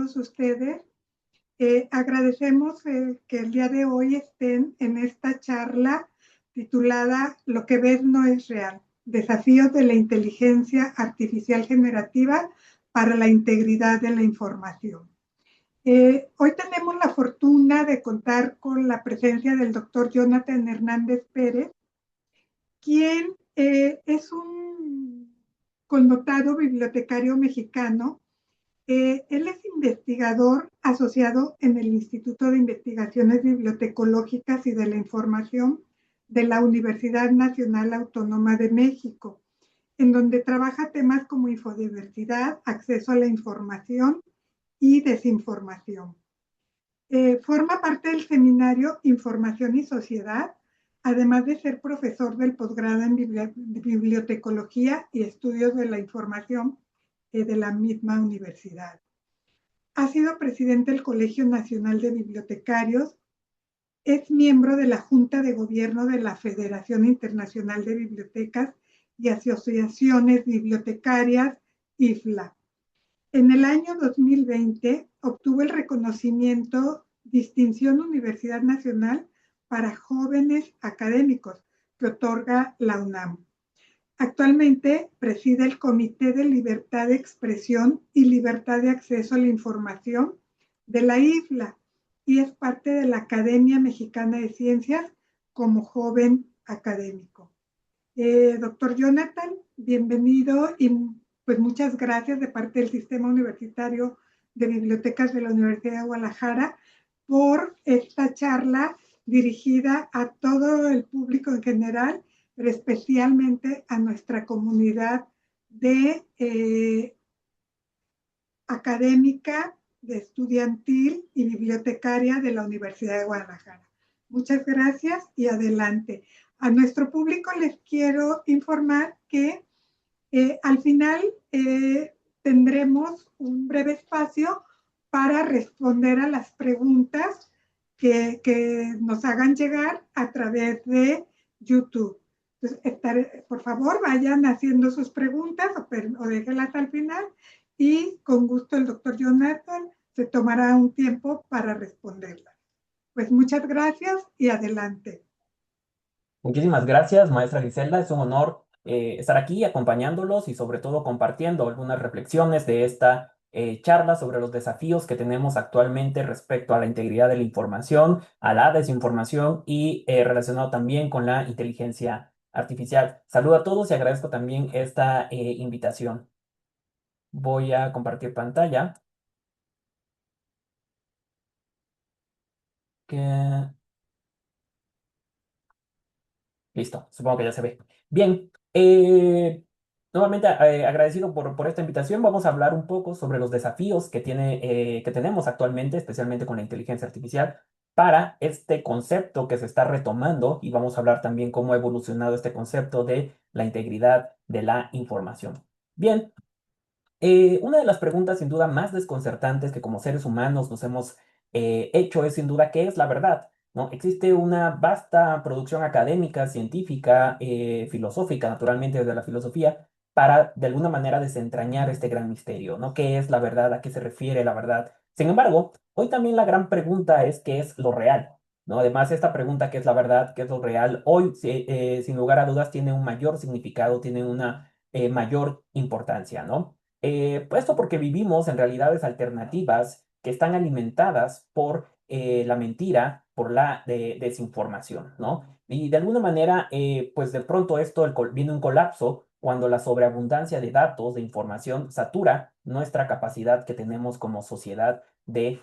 todos ustedes. Agradecemos que el día de hoy estén en esta charla titulada Lo que ves no es real, desafíos de la inteligencia artificial generativa para la integridad de la información. Hoy tenemos la fortuna de contar con la presencia del doctor Jonathan Hernández Pérez, quien es un connotado bibliotecario mexicano. Él es investigador asociado en el Instituto de Investigaciones Bibliotecológicas y de la Información de la Universidad Nacional Autónoma de México, en donde trabaja temas como infodiversidad, acceso a la información y desinformación. Forma parte del seminario Información y Sociedad, además de ser profesor del posgrado en Bibliotecología y Estudios de la Información de la misma universidad. Ha sido presidente del Colegio Nacional de Bibliotecarios, es miembro de la Junta de Gobierno de la Federación Internacional de Bibliotecas y Asociaciones Bibliotecarias, IFLA. En el año 2020 obtuvo el reconocimiento Distinción Universidad Nacional para Jóvenes Académicos que otorga la UNAM. Actualmente preside el Comité de Libertad de Expresión y Libertad de Acceso a la Información de la IFLA y es parte de la Academia Mexicana de Ciencias como joven académico. Doctor Jonathan, bienvenido y pues muchas gracias de parte del Sistema Universitario de Bibliotecas de la Universidad de Guadalajara por esta charla dirigida a todo el público en general, pero especialmente a nuestra comunidad de académica, de estudiantil y bibliotecaria de la Universidad de Guadalajara. Muchas gracias y adelante. A nuestro público les quiero informar que al final tendremos un breve espacio para responder a las preguntas que nos hagan llegar a través de YouTube. Entonces, por favor, vayan haciendo sus preguntas o déjenlas al final y con gusto el doctor Jonathan se tomará un tiempo para responderlas. Pues muchas gracias y adelante. Muchísimas gracias, maestra Griselda. Es un honor estar aquí acompañándolos y sobre todo compartiendo algunas reflexiones de esta charla sobre los desafíos que tenemos actualmente respecto a la integridad de la información, a la desinformación y relacionado también con la inteligencia artificial. Saludo a todos y agradezco también esta invitación. Voy a compartir pantalla. Que... Listo, supongo que ya se ve. Bien, nuevamente agradecido por esta invitación. Vamos a hablar un poco sobre los desafíos que tenemos actualmente, especialmente con la inteligencia artificial, para este concepto que se está retomando y vamos a hablar también cómo ha evolucionado este concepto de la integridad de la información. Bien, una de las preguntas sin duda más desconcertantes que como seres humanos nos hemos hecho es sin duda ¿qué es la verdad? ¿No? Existe una vasta producción académica, científica, filosófica, naturalmente desde la filosofía, para de alguna manera desentrañar este gran misterio, ¿no? ¿Qué es la verdad? ¿A qué se refiere la verdad? Sin embargo, hoy también la gran pregunta es ¿qué es lo real? ¿No? Además, esta pregunta, ¿qué es la verdad? ¿Qué es lo real? Hoy, sin lugar a dudas, tiene un mayor significado, tiene una mayor importancia, ¿no? Esto porque vivimos en realidades alternativas que están alimentadas por la mentira, por la desinformación, ¿no? Y de alguna manera, pues de pronto viene un colapso cuando la sobreabundancia de datos, de información, satura nuestra capacidad que tenemos como sociedad de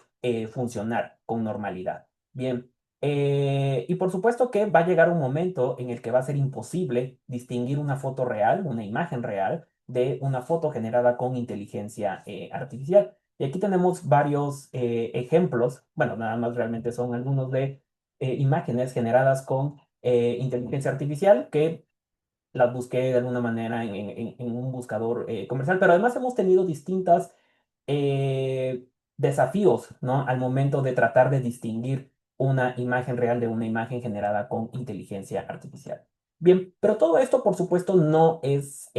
funcionar con normalidad. Bien, y por supuesto que va a llegar un momento en el que va a ser imposible distinguir una foto real, una imagen real, de una foto generada con inteligencia artificial. Y aquí tenemos varios ejemplos, bueno, nada más realmente son algunos de imágenes generadas con inteligencia artificial que las busqué de alguna manera en un buscador comercial, pero además hemos tenido distintas desafíos, ¿no? Al momento de tratar de distinguir una imagen real de una imagen generada con inteligencia artificial. Bien, pero todo esto, por supuesto, no es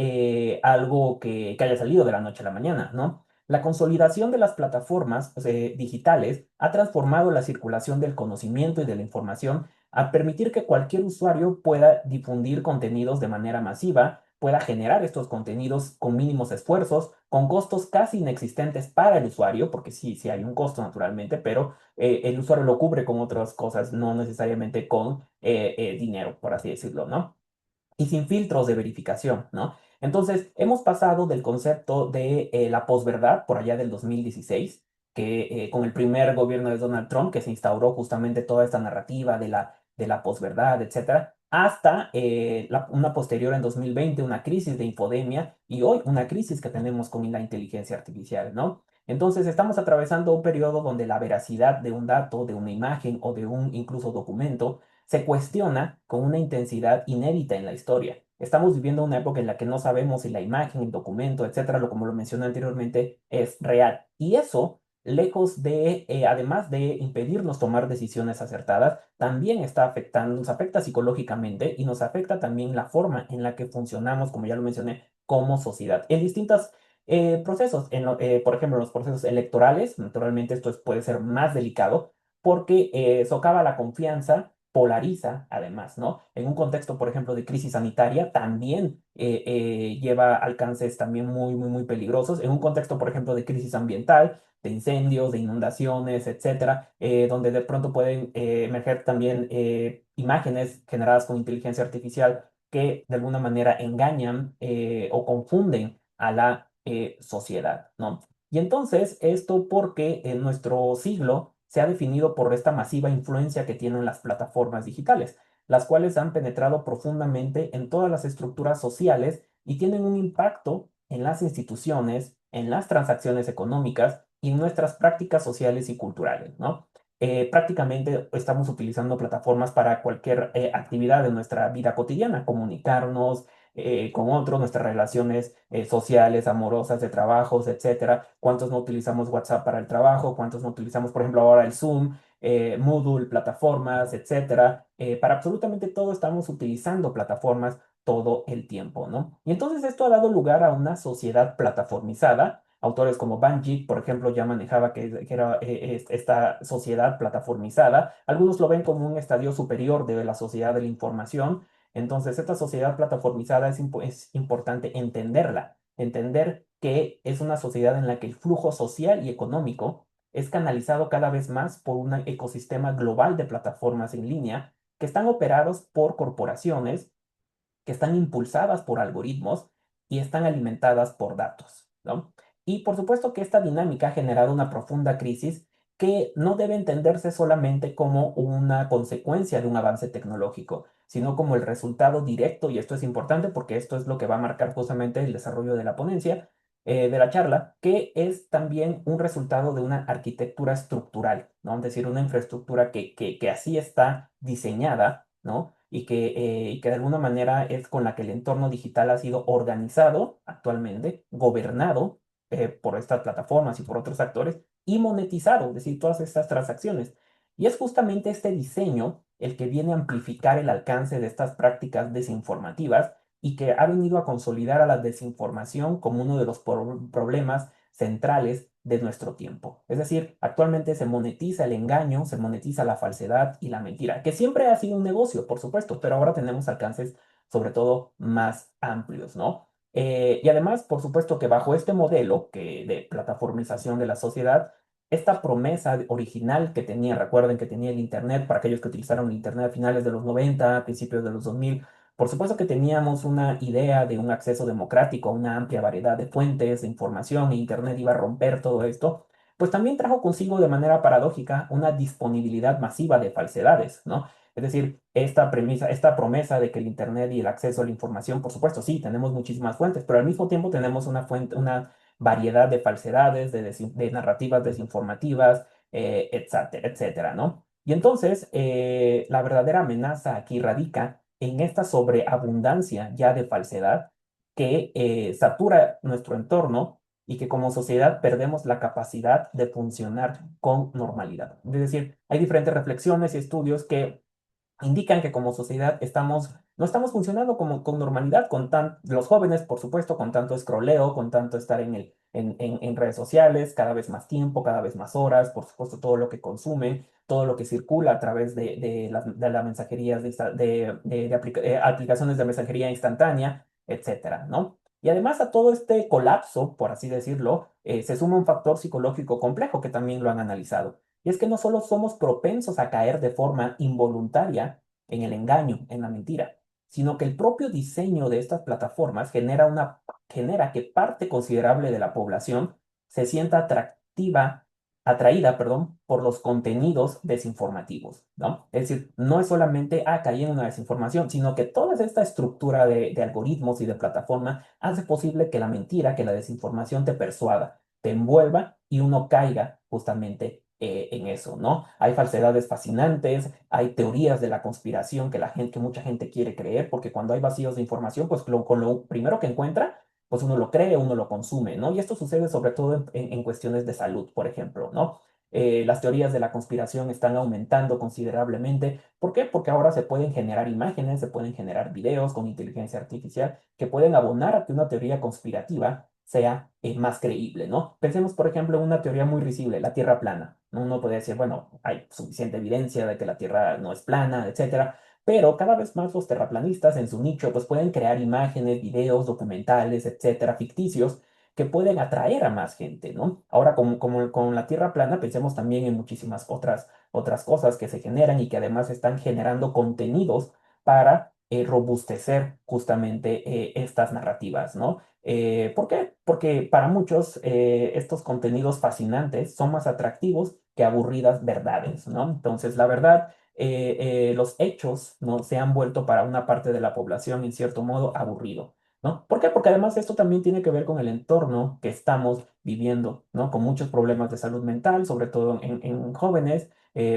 algo que haya salido de la noche a la mañana, ¿no? La consolidación de las plataformas digitales ha transformado la circulación del conocimiento y de la información a permitir que cualquier usuario pueda difundir contenidos de manera masiva, pueda generar estos contenidos con mínimos esfuerzos, con costos casi inexistentes para el usuario, porque sí, sí hay un costo naturalmente, pero el usuario lo cubre con otras cosas, no necesariamente con dinero, por así decirlo, ¿no? Y sin filtros de verificación, ¿no? Entonces, hemos pasado del concepto de la posverdad por allá del 2016, que con el primer gobierno de Donald Trump, que se instauró justamente toda esta narrativa de la posverdad, etcétera, hasta una posterior en 2020, una crisis de infodemia y hoy una crisis que tenemos con la inteligencia artificial, ¿no? Entonces, estamos atravesando un periodo donde la veracidad de un dato, de una imagen o de un incluso documento se cuestiona con una intensidad inédita en la historia. Estamos viviendo una época en la que no sabemos si la imagen, el documento, etcétera, lo como lo mencioné anteriormente, es real. Y eso, lejos de, además de impedirnos tomar decisiones acertadas, también está afectando, nos afecta psicológicamente y nos afecta también la forma en la que funcionamos, como ya lo mencioné, como sociedad. En distintos procesos, por ejemplo, en los procesos electorales, naturalmente puede ser más delicado porque socava la confianza, polariza además, ¿no? En un contexto, por ejemplo, de crisis sanitaria, también lleva alcances también muy, muy, muy peligrosos. En un contexto, por ejemplo, de crisis ambiental, de incendios, de inundaciones, etcétera, donde de pronto pueden emerger también imágenes generadas con inteligencia artificial que de alguna manera engañan o confunden a la sociedad, ¿no? Y entonces, esto porque en nuestro siglo se ha definido por esta masiva influencia que tienen las plataformas digitales, las cuales han penetrado profundamente en todas las estructuras sociales y tienen un impacto en las instituciones, en las transacciones económicas y en nuestras prácticas sociales y culturales, ¿no? Prácticamente estamos utilizando plataformas para cualquier actividad de nuestra vida cotidiana, comunicarnos, con otros, nuestras relaciones sociales, amorosas, de trabajos, etcétera. ¿Cuántos no utilizamos WhatsApp para el trabajo? ¿Cuántos no utilizamos, por ejemplo, ahora el Zoom, Moodle, plataformas, etcétera? Para absolutamente todo estamos utilizando plataformas todo el tiempo, ¿no? Y entonces esto ha dado lugar a una sociedad plataformizada. Autores como Banjik, por ejemplo, ya manejaba que era esta sociedad plataformizada. Algunos lo ven como un estadio superior de la sociedad de la información. Entonces, esta sociedad plataformizada es importante entenderla, entender que es una sociedad en la que el flujo social y económico es canalizado cada vez más por un ecosistema global de plataformas en línea que están operados por corporaciones que están impulsadas por algoritmos y están alimentadas por datos, ¿no? Y por supuesto que esta dinámica ha generado una profunda crisis que no debe entenderse solamente como una consecuencia de un avance tecnológico, sino como el resultado directo, y esto es importante porque esto es lo que va a marcar justamente el desarrollo de la ponencia, de la charla, que es también un resultado de una arquitectura estructural, ¿no? Es decir, una infraestructura que así está diseñada, ¿no? Y que de alguna manera es con la que el entorno digital ha sido organizado actualmente, gobernado por estas plataformas y por otros actores y monetizado, es decir, todas estas transacciones. Y es justamente este diseño el que viene a amplificar el alcance de estas prácticas desinformativas y que ha venido a consolidar a la desinformación como uno de los problemas centrales de nuestro tiempo. Es decir, actualmente se monetiza el engaño, se monetiza la falsedad y la mentira, que siempre ha sido un negocio, por supuesto, pero ahora tenemos alcances sobre todo más amplios, ¿no? Y además, por supuesto que bajo este modelo de plataformización de la sociedad, esta promesa original que tenía, recuerden que tenía el Internet, para aquellos que utilizaron el Internet a finales de los 90, a principios de los 2000, por supuesto que teníamos una idea de un acceso democrático a una amplia variedad de fuentes de información e Internet iba a romper todo esto, pues también trajo consigo de manera paradójica una disponibilidad masiva de falsedades, ¿no? Es decir, esta premisa, esta promesa de que el Internet y el acceso a la información, por supuesto, sí, tenemos muchísimas fuentes, pero al mismo tiempo tenemos una fuente, una variedad de falsedades, de narrativas desinformativas, etcétera, etcétera, ¿no? Y entonces, la verdadera amenaza aquí radica en esta sobreabundancia ya de falsedad que satura nuestro entorno y que como sociedad perdemos la capacidad de funcionar con normalidad. Es decir, hay diferentes reflexiones y estudios que indican que como sociedad no estamos funcionando como, con normalidad, los jóvenes, por supuesto, con tanto scrolleo, con tanto estar en redes sociales, cada vez más tiempo, cada vez más horas, por supuesto todo lo que consumen, todo lo que circula a través de las mensajerías, aplicaciones de mensajería instantánea, etcétera, ¿no? Y además a todo este colapso, por así decirlo, se suma un factor psicológico complejo que también lo han analizado. Y es que no solo somos propensos a caer de forma involuntaria en el engaño, en la mentira, sino que el propio diseño de estas plataformas genera que parte considerable de la población se sienta atraída, perdón, por los contenidos desinformativos, ¿no? Es decir, no es solamente, caí en una desinformación, sino que toda esta estructura de algoritmos y de plataforma hace posible que la mentira, que la desinformación te persuada, te envuelva y uno caiga justamente en eso, ¿no? Hay falsedades fascinantes, hay teorías de la conspiración que mucha gente quiere creer, porque cuando hay vacíos de información, pues con lo primero que encuentra, pues uno lo cree, uno lo consume, ¿no? Y esto sucede sobre todo en cuestiones de salud, por ejemplo, ¿no? Las teorías de la conspiración están aumentando considerablemente. ¿Por qué? Porque ahora se pueden generar imágenes, se pueden generar videos con inteligencia artificial que pueden abonar a que una teoría conspirativa sea más creíble, ¿no? Pensemos, por ejemplo, en una teoría muy risible, la Tierra plana, ¿no? Uno puede decir, bueno, hay suficiente evidencia de que la Tierra no es plana, etcétera, pero cada vez más los terraplanistas en su nicho pues pueden crear imágenes, videos, documentales, etcétera, ficticios que pueden atraer a más gente, ¿no? Ahora, como con la Tierra plana, pensemos también en muchísimas otras cosas que se generan y que además están generando contenidos para robustecer justamente estas narrativas, ¿no? ¿Por qué? Porque para muchos estos contenidos fascinantes son más atractivos que aburridas verdades, ¿no? Entonces, la verdad, los hechos, ¿no? Se han vuelto para una parte de la población, en cierto modo, aburrido, ¿no? ¿Por qué? Porque además esto también tiene que ver con el entorno que estamos viviendo, ¿no? Con muchos problemas de salud mental, sobre todo en jóvenes,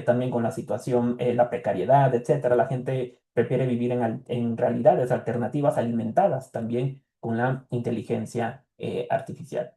también con la situación, la precariedad, etcétera. La gente prefiere vivir en realidades alternativas alimentadas también con la inteligencia artificial.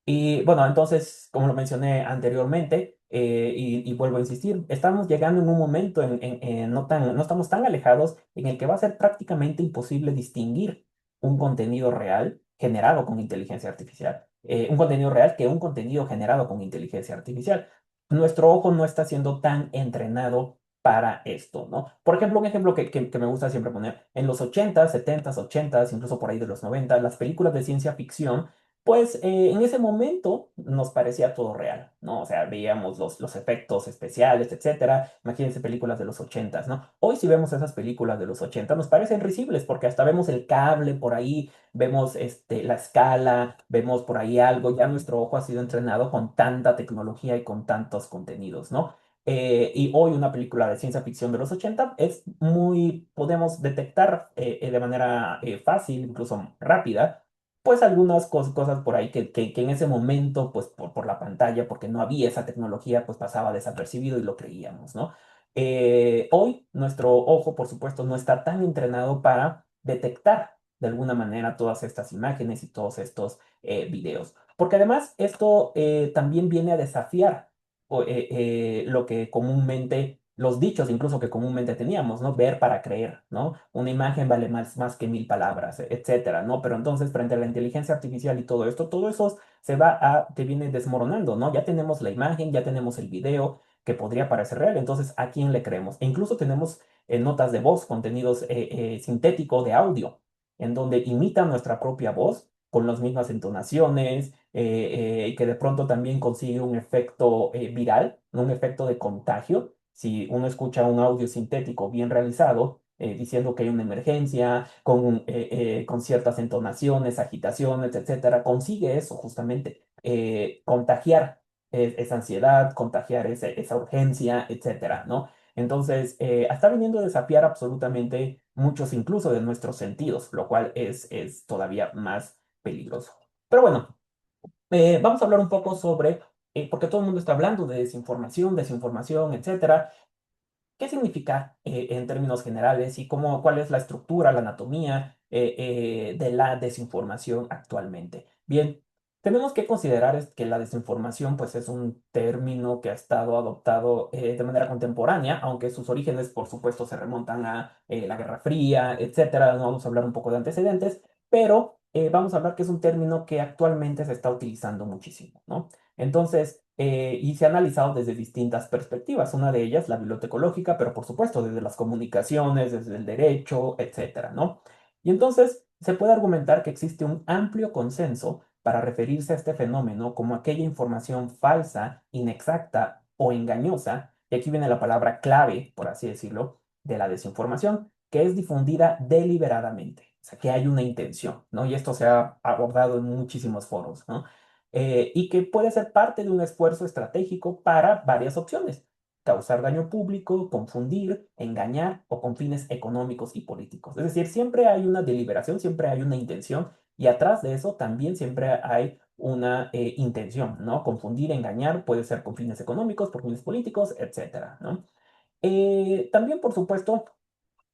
Y bueno, entonces, como lo mencioné anteriormente, y vuelvo a insistir, estamos llegando en un momento no estamos tan alejados en el que va a ser prácticamente imposible distinguir un contenido real generado con inteligencia artificial. Un contenido real que un contenido generado con inteligencia artificial. Nuestro ojo no está siendo tan entrenado para esto, ¿no? Por ejemplo, un ejemplo que me gusta siempre poner, en los 80, 70, 80, incluso por ahí de los 90, las películas de ciencia ficción pues en ese momento nos parecía todo real, ¿no? O sea, veíamos los efectos especiales, etcétera. Imagínense películas de los 80, ¿no? Hoy si vemos esas películas de los 80 nos parecen risibles porque hasta vemos el cable por ahí, vemos la escala, vemos por ahí algo. Ya nuestro ojo ha sido entrenado con tanta tecnología y con tantos contenidos, ¿no? Y hoy una película de ciencia ficción de los 80 podemos detectar de manera fácil, incluso rápida pues algunas cosas por ahí que en ese momento, pues por la pantalla, porque no había esa tecnología, pues pasaba desapercibido y lo creíamos, ¿no? Hoy nuestro ojo, por supuesto, no está tan entrenado para detectar de alguna manera todas estas imágenes y todos estos videos, porque además esto también viene a desafiar lo que comúnmente los dichos incluso que comúnmente teníamos, ¿no? Ver para creer, ¿no? Una imagen vale más que mil palabras, etcétera, ¿no? Pero entonces, frente a la inteligencia artificial y todo esto, todo eso te viene desmoronando, ¿no? Ya tenemos la imagen, ya tenemos el video que podría parecer real, entonces, ¿a quién le creemos? E incluso tenemos notas de voz, contenidos sintético de audio, en donde imitan nuestra propia voz con las mismas entonaciones, y que de pronto también consigue un efecto viral, un efecto de contagio si uno escucha un audio sintético bien realizado, diciendo que hay una emergencia, con ciertas entonaciones, agitaciones, etcétera, consigue eso justamente, contagiar esa ansiedad, contagiar esa urgencia, etcétera, ¿no? Entonces, está viniendo a desafiar absolutamente muchos incluso de nuestros sentidos, lo cual es todavía más peligroso. Pero bueno, vamos a hablar un poco sobre, porque todo el mundo está hablando de desinformación, etcétera. ¿Qué significa en términos generales y cuál es la estructura, la anatomía de la desinformación actualmente? Bien, tenemos que considerar que la desinformación pues, es un término que ha estado adoptado de manera contemporánea, aunque sus orígenes, por supuesto, se remontan a la Guerra Fría, etcétera. No vamos a hablar un poco de antecedentes, pero vamos a hablar que es un término que actualmente se está utilizando muchísimo, ¿no? Entonces, y se ha analizado desde distintas perspectivas, una de ellas la bibliotecológica, pero por supuesto desde las comunicaciones, desde el derecho, etcétera, ¿no? Y entonces se puede argumentar que existe un amplio consenso para referirse a este fenómeno como aquella información falsa, inexacta o engañosa, y aquí viene la palabra clave, por así decirlo, de la desinformación, que es difundida deliberadamente, o sea, que hay una intención, ¿no? Y esto se ha abordado en muchísimos foros, ¿no? Y que puede ser parte de un esfuerzo estratégico para varias opciones: causar daño público, confundir, engañar o con fines económicos y políticos. Es decir, siempre hay una deliberación, siempre hay una intención y atrás de eso también siempre hay una intención, ¿no? Confundir, engañar, puede ser con fines económicos, por fines políticos, etcétera, ¿no? También, por supuesto,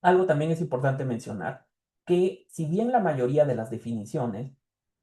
algo también es importante mencionar, que si bien la mayoría de las definiciones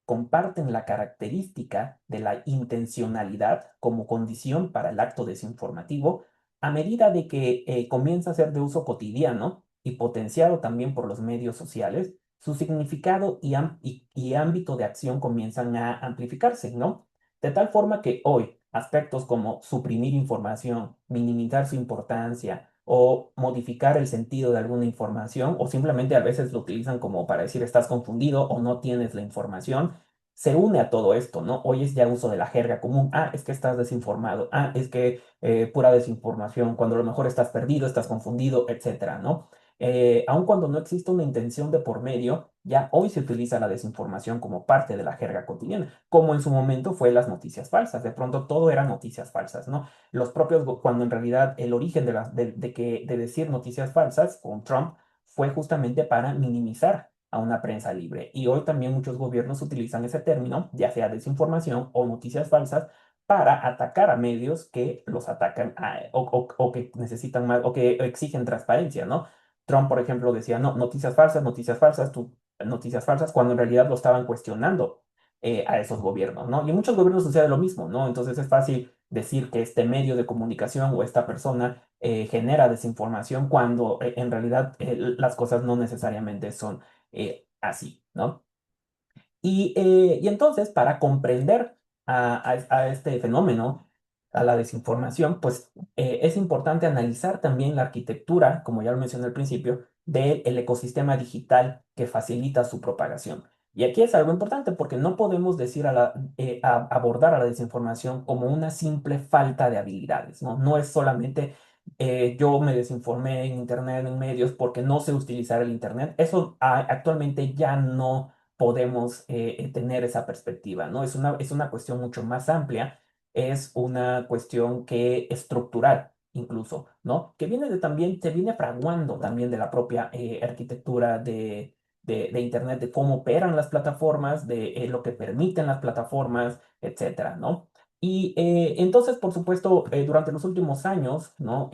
comparten la característica de la intencionalidad como condición para el acto desinformativo, a medida de que comienza a ser de uso cotidiano y potenciado también por los medios sociales, su significado y ámbito de acción comienzan a amplificarse, ¿no? De tal forma que hoy aspectos como suprimir información, minimizar su importancia o modificar el sentido de alguna información, o simplemente a veces lo utilizan como para decir estás confundido o no tienes la información, se une a todo esto, ¿no? Hoy es ya uso de la jerga común. Ah, es que estás desinformado. Ah, es que pura desinformación, cuando a lo mejor estás perdido, estás confundido, etcétera, ¿no? Aun cuando no existe una intención de por medio, ya hoy se utiliza la desinformación como parte de la jerga cotidiana, como en su momento fue las noticias falsas. De pronto todo eran noticias falsas, ¿no? Los propios, cuando en realidad el origen de decir noticias falsas con Trump fue justamente para minimizar a una prensa libre. Y hoy también muchos gobiernos utilizan ese término, ya sea desinformación o noticias falsas, para atacar a medios que los atacan o que necesitan más o que exigen transparencia, ¿no? Trump, por ejemplo, decía, no, noticias falsas, noticias falsas, cuando en realidad lo estaban cuestionando a esos gobiernos, ¿no? Y en muchos gobiernos sucede lo mismo, ¿no? Entonces es fácil decir que este medio de comunicación o esta persona genera desinformación cuando en realidad las cosas no necesariamente son así, ¿no? Y entonces, para comprender a este fenómeno, a la desinformación, pues es importante analizar también la arquitectura, como ya lo mencioné al principio, del ecosistema digital que facilita su propagación. Y aquí es algo importante porque no podemos decir abordar a la desinformación como una simple falta de habilidades, ¿no? No es solamente yo me desinformé en Internet, en medios, porque no sé utilizar el Internet. Eso actualmente ya no podemos tener esa perspectiva, ¿no? Es una cuestión mucho más amplia, es una cuestión que estructural incluso, ¿no? Que viene también, se viene fraguando también de la propia arquitectura de Internet, de cómo operan las plataformas, de lo que permiten las plataformas, etcétera, ¿no? Y entonces, por supuesto, durante los últimos años, ¿no?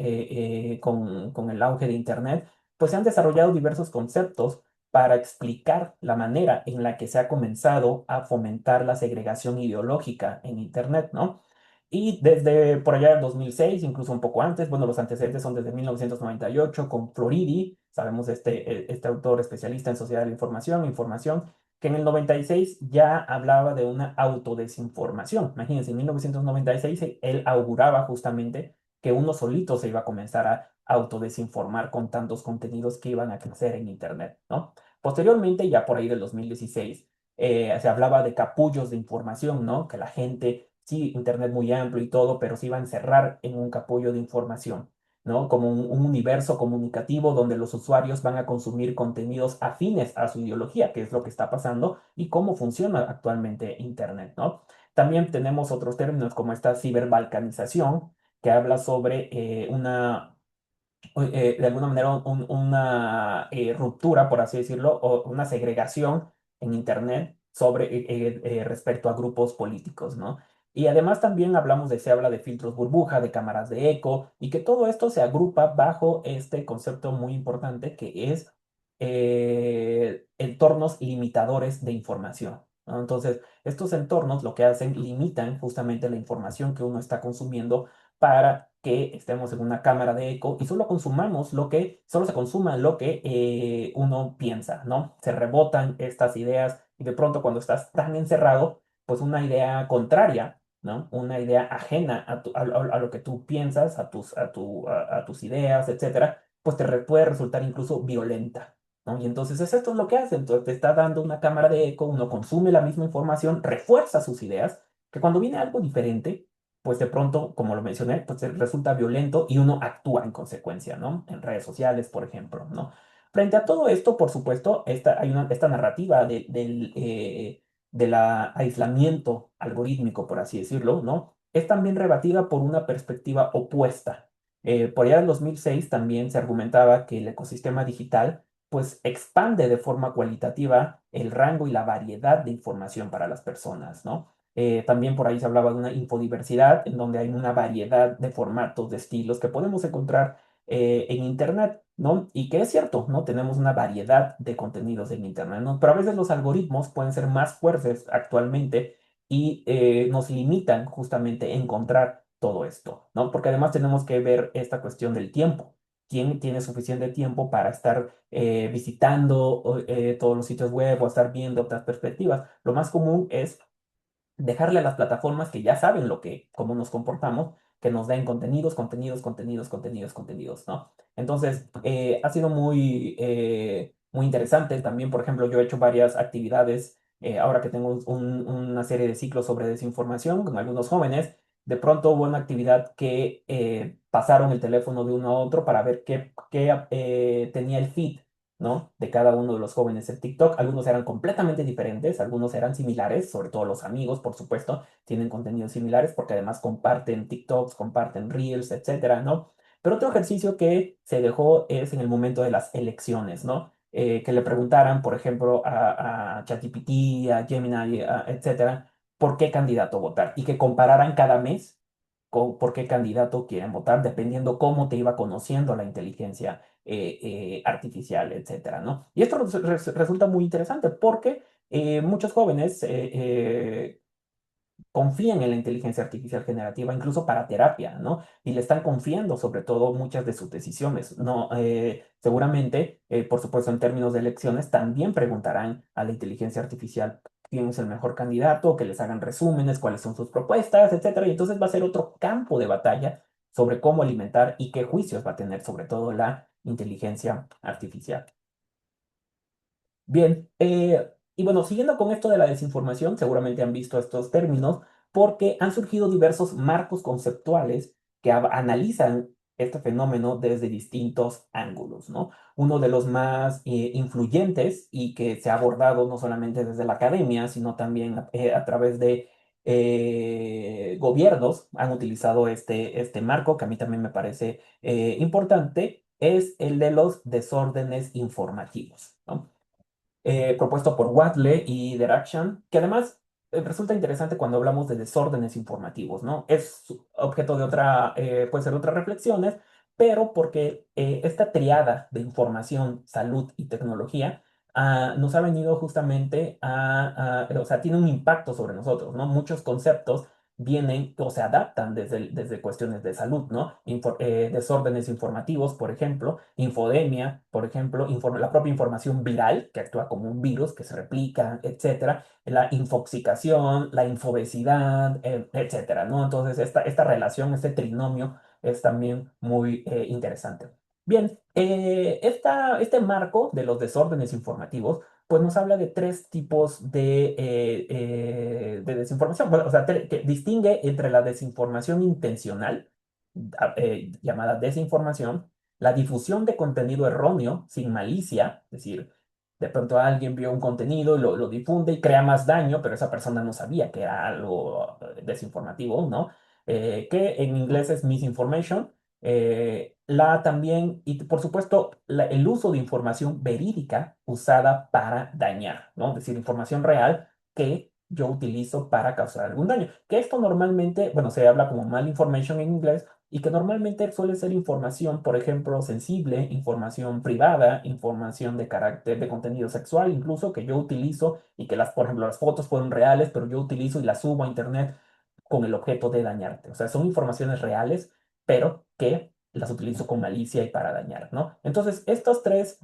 Con el auge de Internet, pues se han desarrollado diversos conceptos para explicar la manera en la que se ha comenzado a fomentar la segregación ideológica en Internet, ¿no? Y desde por allá del 2006, incluso un poco antes, bueno, los antecedentes son desde 1998 con Floridi, sabemos este autor especialista en sociedad de la información, que en el 96 ya hablaba de una autodesinformación. Imagínense, en 1996 él auguraba justamente que uno solito se iba a comenzar a autodesinformar con tantos contenidos que iban a crecer en Internet, ¿no? Posteriormente, ya por ahí del 2016, se hablaba de capullos de información, ¿no? Que la gente, sí, Internet muy amplio y todo, pero se iba a encerrar en un capullo de información, ¿no? Como un universo comunicativo donde los usuarios van a consumir contenidos afines a su ideología, que es lo que está pasando y cómo funciona actualmente Internet, ¿no? También tenemos otros términos como esta ciberbalcanización, que habla sobre de alguna manera una ruptura, por así decirlo, o una segregación en Internet sobre respecto a grupos políticos, ¿no? Y además también se habla de filtros burbuja, de cámaras de eco, y que todo esto se agrupa bajo este concepto muy importante que es entornos limitadores de información, ¿no? Entonces, estos entornos lo que hacen, limitan justamente la información que uno está consumiendo para que estemos en una cámara de eco y solo se consuma lo que uno piensa, ¿no? Se rebotan estas ideas y de pronto cuando estás tan encerrado, pues una idea contraria, ¿no? Una idea ajena a lo que tú piensas, a tus ideas, etcétera, pues puede resultar incluso violenta, ¿no? Y entonces es esto lo que hace, entonces te está dando una cámara de eco, uno consume la misma información, refuerza sus ideas, que cuando viene algo diferente, pues de pronto, como lo mencioné, pues resulta violento y uno actúa en consecuencia, ¿no? En redes sociales, por ejemplo, ¿no? Frente a todo esto, por supuesto, esta narrativa del aislamiento algorítmico, por así decirlo, ¿no? Es también rebatida por una perspectiva opuesta. Por allá en 2006 también se argumentaba que el ecosistema digital pues expande de forma cualitativa el rango y la variedad de información para las personas, ¿no? También por ahí se hablaba de una infodiversidad, en donde hay una variedad de formatos, de estilos que podemos encontrar en Internet, ¿no? Y que es cierto, ¿no? Tenemos una variedad de contenidos en Internet, ¿no? Pero a veces los algoritmos pueden ser más fuertes actualmente y nos limitan justamente a encontrar todo esto, ¿no? Porque además tenemos que ver esta cuestión del tiempo. ¿Quién tiene suficiente tiempo para estar visitando todos los sitios web o estar viendo otras perspectivas? Lo más común es dejarle a las plataformas que ya saben cómo nos comportamos, que nos den contenidos, contenidos, contenidos, contenidos, contenidos, ¿no? Entonces, ha sido muy interesante. También, por ejemplo, yo he hecho varias actividades, ahora que tengo una serie de ciclos sobre desinformación con algunos jóvenes. De pronto hubo una actividad que pasaron el teléfono de uno a otro para ver qué tenía el feed, ¿no? De cada uno de los jóvenes en TikTok. Algunos eran completamente diferentes, algunos eran similares, sobre todo los amigos, por supuesto, tienen contenidos similares porque además comparten TikToks, comparten Reels, etcétera, ¿no? Pero otro ejercicio que se dejó es en el momento de las elecciones, ¿no? Que le preguntaran, por ejemplo, a ChatGPT, a Gemini, etcétera, por qué candidato votar y que compararan cada mes por qué candidato quieren votar, dependiendo cómo te iba conociendo la inteligencia artificial, etcétera, ¿no? Y esto resulta muy interesante porque muchos jóvenes confían en la inteligencia artificial generativa, incluso para terapia, ¿no? Y le están confiando sobre todo muchas de sus decisiones, ¿no? Seguramente, por supuesto, en términos de elecciones, también preguntarán a la inteligencia artificial quién es el mejor candidato, que les hagan resúmenes, cuáles son sus propuestas, etcétera. Y entonces va a ser otro campo de batalla sobre cómo alimentar y qué juicios va a tener sobre todo la inteligencia artificial. Bien, y bueno, siguiendo con esto de la desinformación, seguramente han visto estos términos porque han surgido diversos marcos conceptuales que analizan este fenómeno desde distintos ángulos, ¿no? Uno de los más influyentes y que se ha abordado no solamente desde la academia, sino también a través de gobiernos, han utilizado este marco que a mí también me parece importante, es el de los desórdenes informativos, ¿no? Propuesto por Watley y Derakhshan, que además resulta interesante cuando hablamos de desórdenes informativos, ¿no? Es objeto de puede ser otras reflexiones, pero porque esta triada de información, salud y tecnología nos ha venido justamente o sea, tiene un impacto sobre nosotros, ¿no? Muchos conceptos vienen o se adaptan desde cuestiones de salud, ¿no? Desórdenes informativos, por ejemplo, infodemia, por ejemplo, la propia información viral, que actúa como un virus, que se replica, etcétera, la infoxicación, la infobesidad, etcétera, ¿no? Entonces, esta relación, este trinomio es también muy interesante. Bien, este marco de los desórdenes informativos pues nos habla de tres tipos de desinformación. Bueno, o sea, que distingue entre la desinformación intencional, llamada desinformación, la difusión de contenido erróneo sin malicia, es decir, de pronto alguien vio un contenido y lo difunde y crea más daño, pero esa persona no sabía que era algo desinformativo, ¿no? Que en inglés es misinformation. La también, y por supuesto, el uso de información verídica usada para dañar, ¿no? Es decir, información real que yo utilizo para causar algún daño. Que esto normalmente, bueno, se habla como malinformation en inglés y que normalmente suele ser información, por ejemplo, sensible, información privada, información de carácter, de contenido sexual, incluso que yo utilizo y que por ejemplo, las fotos fueron reales, pero yo utilizo y las subo a internet con el objeto de dañarte. O sea, son informaciones reales, pero que las utilizo con malicia y para dañar, ¿no? Entonces, estos tres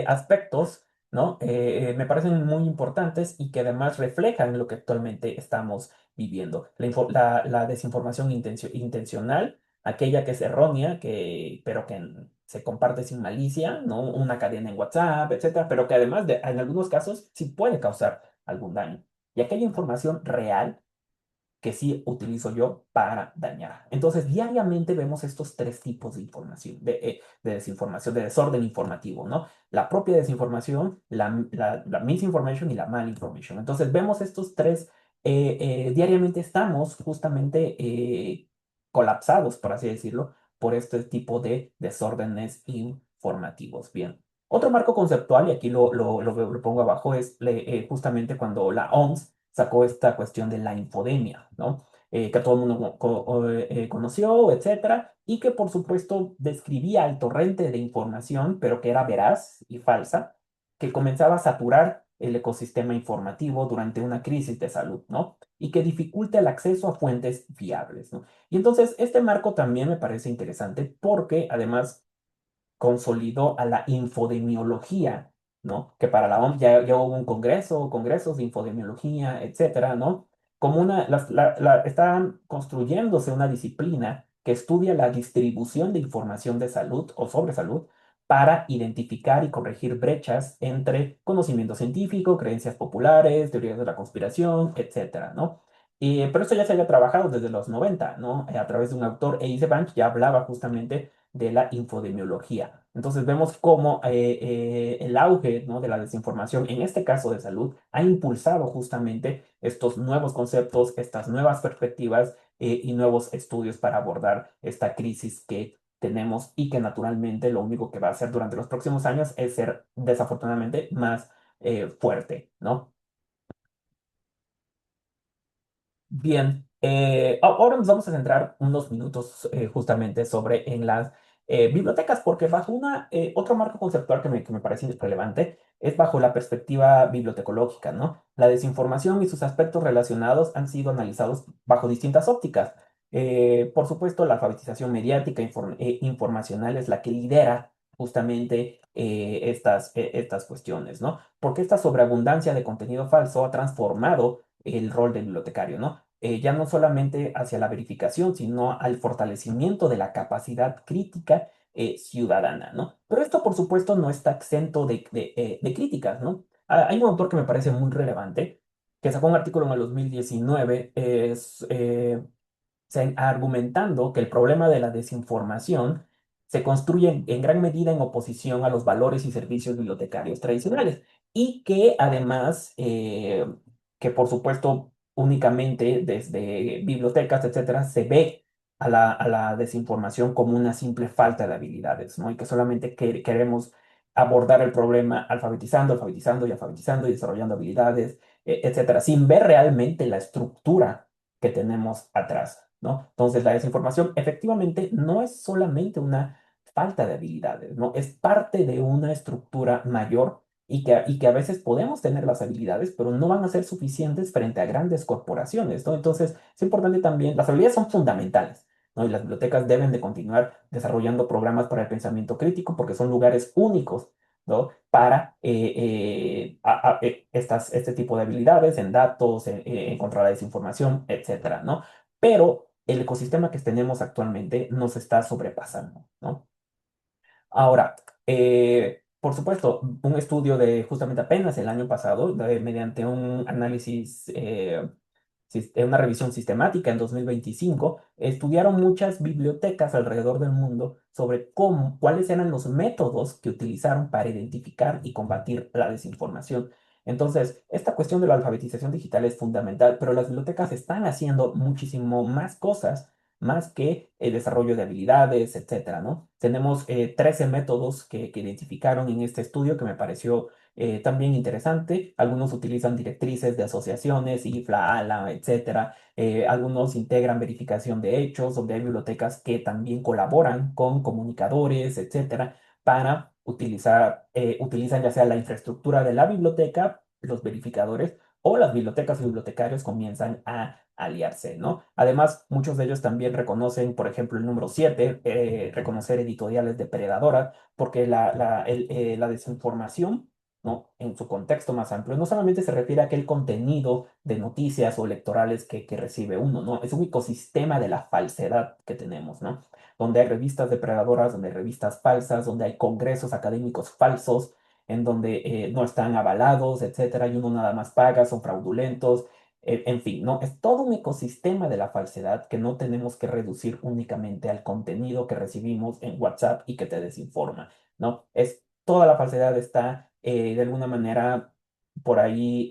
aspectos ¿no? Me parecen muy importantes y que además reflejan lo que actualmente estamos viviendo. La desinformación intencional, aquella que es errónea, pero que se comparte sin malicia, ¿no? Una cadena en WhatsApp, etcétera, pero que además en algunos casos sí puede causar algún daño. Y aquella información real que sí utilizo yo para dañar. Entonces, diariamente vemos estos tres tipos de información, de desinformación, de desorden informativo, ¿no? La propia desinformación, la misinformation y la malinformation. Entonces, vemos estos tres, diariamente estamos justamente colapsados, por así decirlo, por este tipo de desórdenes informativos. Bien. Otro marco conceptual, y aquí lo pongo abajo, es justamente cuando la OMS sacó esta cuestión de la infodemia, ¿no? Que todo el mundo conoció, etcétera, y que por supuesto describía el torrente de información, pero que era veraz y falsa, que comenzaba a saturar el ecosistema informativo durante una crisis de salud, ¿no? Y que dificulta el acceso a fuentes fiables, ¿no? Y entonces este marco también me parece interesante porque además consolidó a la infodemiología, ¿no? Que para la OMS ya hubo un congreso, congresos de infodemiología, etcétera, ¿no? Como están construyéndose una disciplina que estudia la distribución de información de salud o sobre salud para identificar y corregir brechas entre conocimiento científico, creencias populares, teorías de la conspiración, etcétera, ¿no? Pero esto ya se había trabajado desde los 90, ¿no? A través de un autor, Eisenberg, Bank, ya hablaba justamente de la infodemiología. Entonces vemos cómo el auge, ¿no? de la desinformación, en este caso de salud, ha impulsado justamente estos nuevos conceptos, estas nuevas perspectivas y nuevos estudios para abordar esta crisis que tenemos y que naturalmente lo único que va a hacer durante los próximos años es ser desafortunadamente más fuerte, ¿no? Bien, ahora nos vamos a centrar unos minutos justamente sobre en las bibliotecas, porque bajo otro marco conceptual que me parece relevante es bajo la perspectiva bibliotecológica, ¿no? La desinformación y sus aspectos relacionados han sido analizados bajo distintas ópticas. Por supuesto, la alfabetización mediática informacional es la que lidera justamente estas cuestiones, ¿no? Porque esta sobreabundancia de contenido falso ha transformado el rol del bibliotecario, ¿no? Ya no solamente hacia la verificación, sino al fortalecimiento de la capacidad crítica ciudadana, ¿no? Pero esto, por supuesto, no está exento de críticas, ¿no? Hay un autor que me parece muy relevante, que sacó un artículo en el 2019, argumentando que el problema de la desinformación se construye en gran medida en oposición a los valores y servicios bibliotecarios tradicionales y que además, que por supuesto únicamente desde bibliotecas, etcétera, se ve a la desinformación como una simple falta de habilidades, ¿no? Y que solamente queremos abordar el problema alfabetizando, alfabetizando y alfabetizando y desarrollando habilidades, etcétera, sin ver realmente la estructura que tenemos atrás, ¿no? Entonces, la desinformación efectivamente no es solamente una falta de habilidades, ¿no? Es parte de una estructura mayor y que a veces podemos tener las habilidades, pero no van a ser suficientes frente a grandes corporaciones, ¿no? Entonces, es importante también, las habilidades son fundamentales, ¿no? Y las bibliotecas deben de continuar desarrollando programas para el pensamiento crítico porque son lugares únicos, ¿no? Para este tipo de habilidades en datos, en contra la desinformación, etcétera, ¿no? Pero el ecosistema que tenemos actualmente nos está sobrepasando, ¿no? Ahora, por supuesto, un estudio de justamente apenas el año pasado, mediante un análisis, una revisión sistemática en 2025, estudiaron muchas bibliotecas alrededor del mundo sobre cuáles eran los métodos que utilizaron para identificar y combatir la desinformación. Entonces, esta cuestión de la alfabetización digital es fundamental, pero las bibliotecas están haciendo muchísimo más cosas más que el desarrollo de habilidades, etcétera, ¿no? Tenemos 13 métodos que identificaron en este estudio que me pareció también interesante. Algunos utilizan directrices de asociaciones, IFLA, ALA, etcétera. Algunos integran verificación de hechos, donde hay bibliotecas que también colaboran con comunicadores, etcétera, para utilizan ya sea la infraestructura de la biblioteca, los verificadores, o las bibliotecas y bibliotecarios comienzan a aliarse, ¿no? Además, muchos de ellos también reconocen, por ejemplo, el número 7, reconocer editoriales depredadoras, porque la desinformación ¿no? En su contexto más amplio. No solamente se refiere a aquel contenido de noticias o electorales que recibe uno, ¿no? Es un ecosistema de la falsedad que tenemos, ¿no? Donde hay revistas depredadoras, donde hay revistas falsas, donde hay congresos académicos falsos, en donde no están avalados, etcétera, y uno nada más paga, son fraudulentos, en fin, ¿no? Es todo un ecosistema de la falsedad que no tenemos que reducir únicamente al contenido que recibimos en WhatsApp y que te desinforma, ¿no? Toda la falsedad está de alguna manera por ahí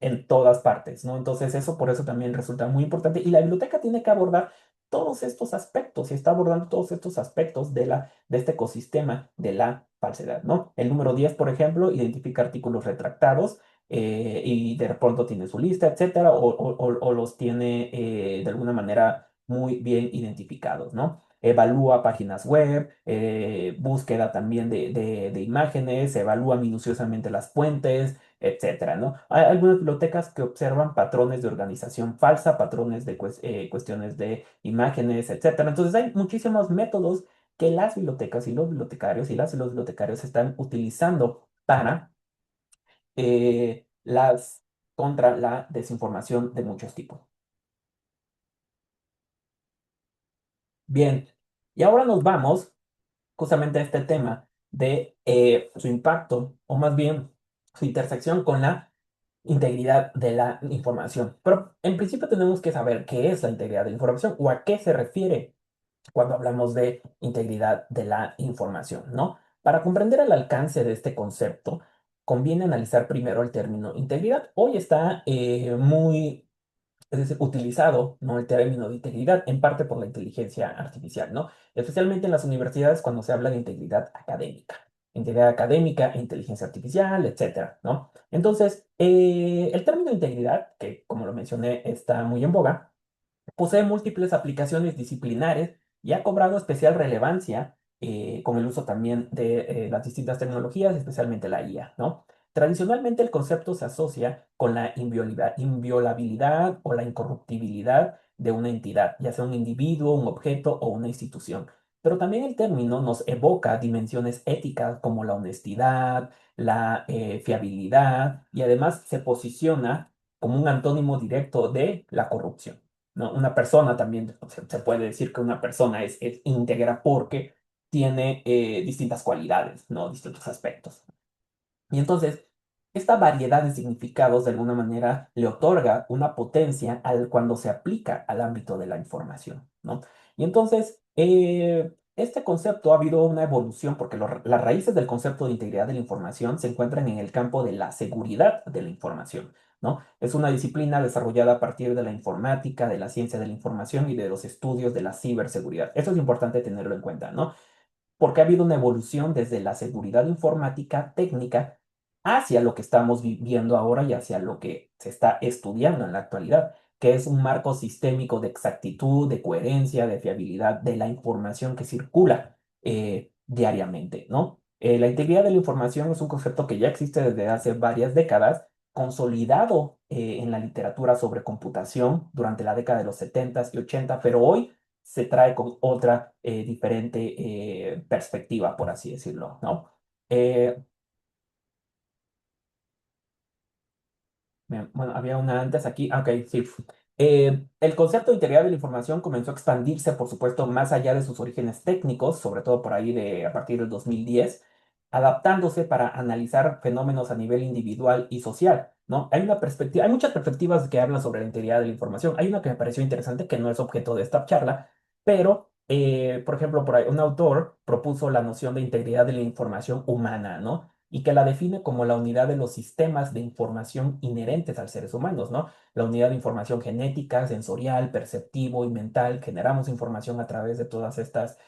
en todas partes, ¿no? Entonces eso por eso también resulta muy importante y la biblioteca tiene que abordar todos estos aspectos y está abordando todos estos aspectos de este ecosistema de la falsedad, ¿no? El número 10 por ejemplo, identifica artículos retractados y de pronto tiene su lista, etcétera, o los tiene de alguna manera muy bien identificados, ¿no? Evalúa páginas web, búsqueda también de imágenes, evalúa minuciosamente las fuentes, etcétera, ¿no? Hay algunas bibliotecas que observan patrones de organización falsa, patrones de cuestiones de imágenes, etcétera. Entonces hay muchísimos métodos que las bibliotecas y los bibliotecarios y los bibliotecarios están utilizando para las contra la desinformación de muchos tipos. Bien, y ahora nos vamos justamente a este tema de su impacto, o más bien su intersección con la integridad de la información. Pero en principio tenemos que saber qué es la integridad de la información o a qué se refiere cuando hablamos de integridad de la información, ¿no? Para comprender el alcance de este concepto, conviene analizar primero el término integridad. Hoy está muy es decir, utilizado, ¿no? El término de integridad, en parte por la inteligencia artificial, ¿no? Especialmente en las universidades cuando se habla de integridad académica e inteligencia artificial, etcétera, ¿no? Entonces, el término integridad, que como lo mencioné, está muy en boga, posee múltiples aplicaciones disciplinares y ha cobrado especial relevancia con el uso también de las distintas tecnologías, especialmente la IA, ¿no? Tradicionalmente el concepto se asocia con la inviolabilidad o la incorruptibilidad de una entidad, ya sea un individuo, un objeto o una institución. Pero también el término nos evoca dimensiones éticas como la honestidad, la fiabilidad y además se posiciona como un antónimo directo de la corrupción. ¿No? Una persona también, se puede decir que una persona es íntegra porque tiene distintas cualidades, ¿no? Distintos aspectos. Y entonces, esta variedad de significados de alguna manera le otorga una potencia cuando se aplica al ámbito de la información, ¿no? Y entonces, este concepto ha habido una evolución porque las raíces del concepto de integridad de la información se encuentran en el campo de la seguridad de la información, ¿no? Es una disciplina desarrollada a partir de la informática, de la ciencia de la información y de los estudios de la ciberseguridad. Eso es importante tenerlo en cuenta, ¿no? Porque ha habido una evolución desde la seguridad informática técnica hacia lo que estamos viviendo ahora y hacia lo que se está estudiando en la actualidad, que es un marco sistémico de exactitud, de coherencia, de fiabilidad de la información que circula diariamente, ¿no? La integridad de la información es un concepto que ya existe desde hace varias décadas, consolidado en la literatura sobre computación durante la década de los 70 y 80, pero hoy se trae con otra diferente perspectiva, por así decirlo, ¿no? Eh, Bien, bueno, había una antes aquí. Ah, ok, sí. El concepto de integridad de la información comenzó a expandirse, por supuesto, más allá de sus orígenes técnicos, sobre todo por ahí a partir del 2010, adaptándose para analizar fenómenos a nivel individual y social, ¿no? Hay muchas perspectivas que hablan sobre la integridad de la información. Hay una que me pareció interesante, que no es objeto de esta charla, pero, por ejemplo, por ahí un autor propuso la noción de integridad de la información humana, ¿no? Y que la define como la unidad de los sistemas de información inherentes al seres humanos, ¿no? La unidad de información genética, sensorial, perceptivo y mental. Generamos información a través de todas estas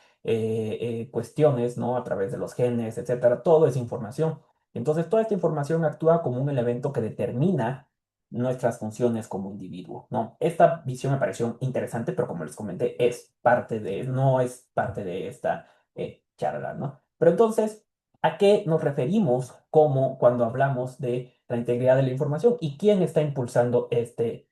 cuestiones, ¿no? A través de los genes, etcétera. Todo es información. Entonces, toda esta información actúa como un elemento que determina nuestras funciones como individuo, ¿no? Esta visión me pareció interesante, pero como les comenté, no es parte de esta charla, ¿no? Pero entonces, ¿a qué nos referimos como cuando hablamos de la integridad de la información y quién está impulsando este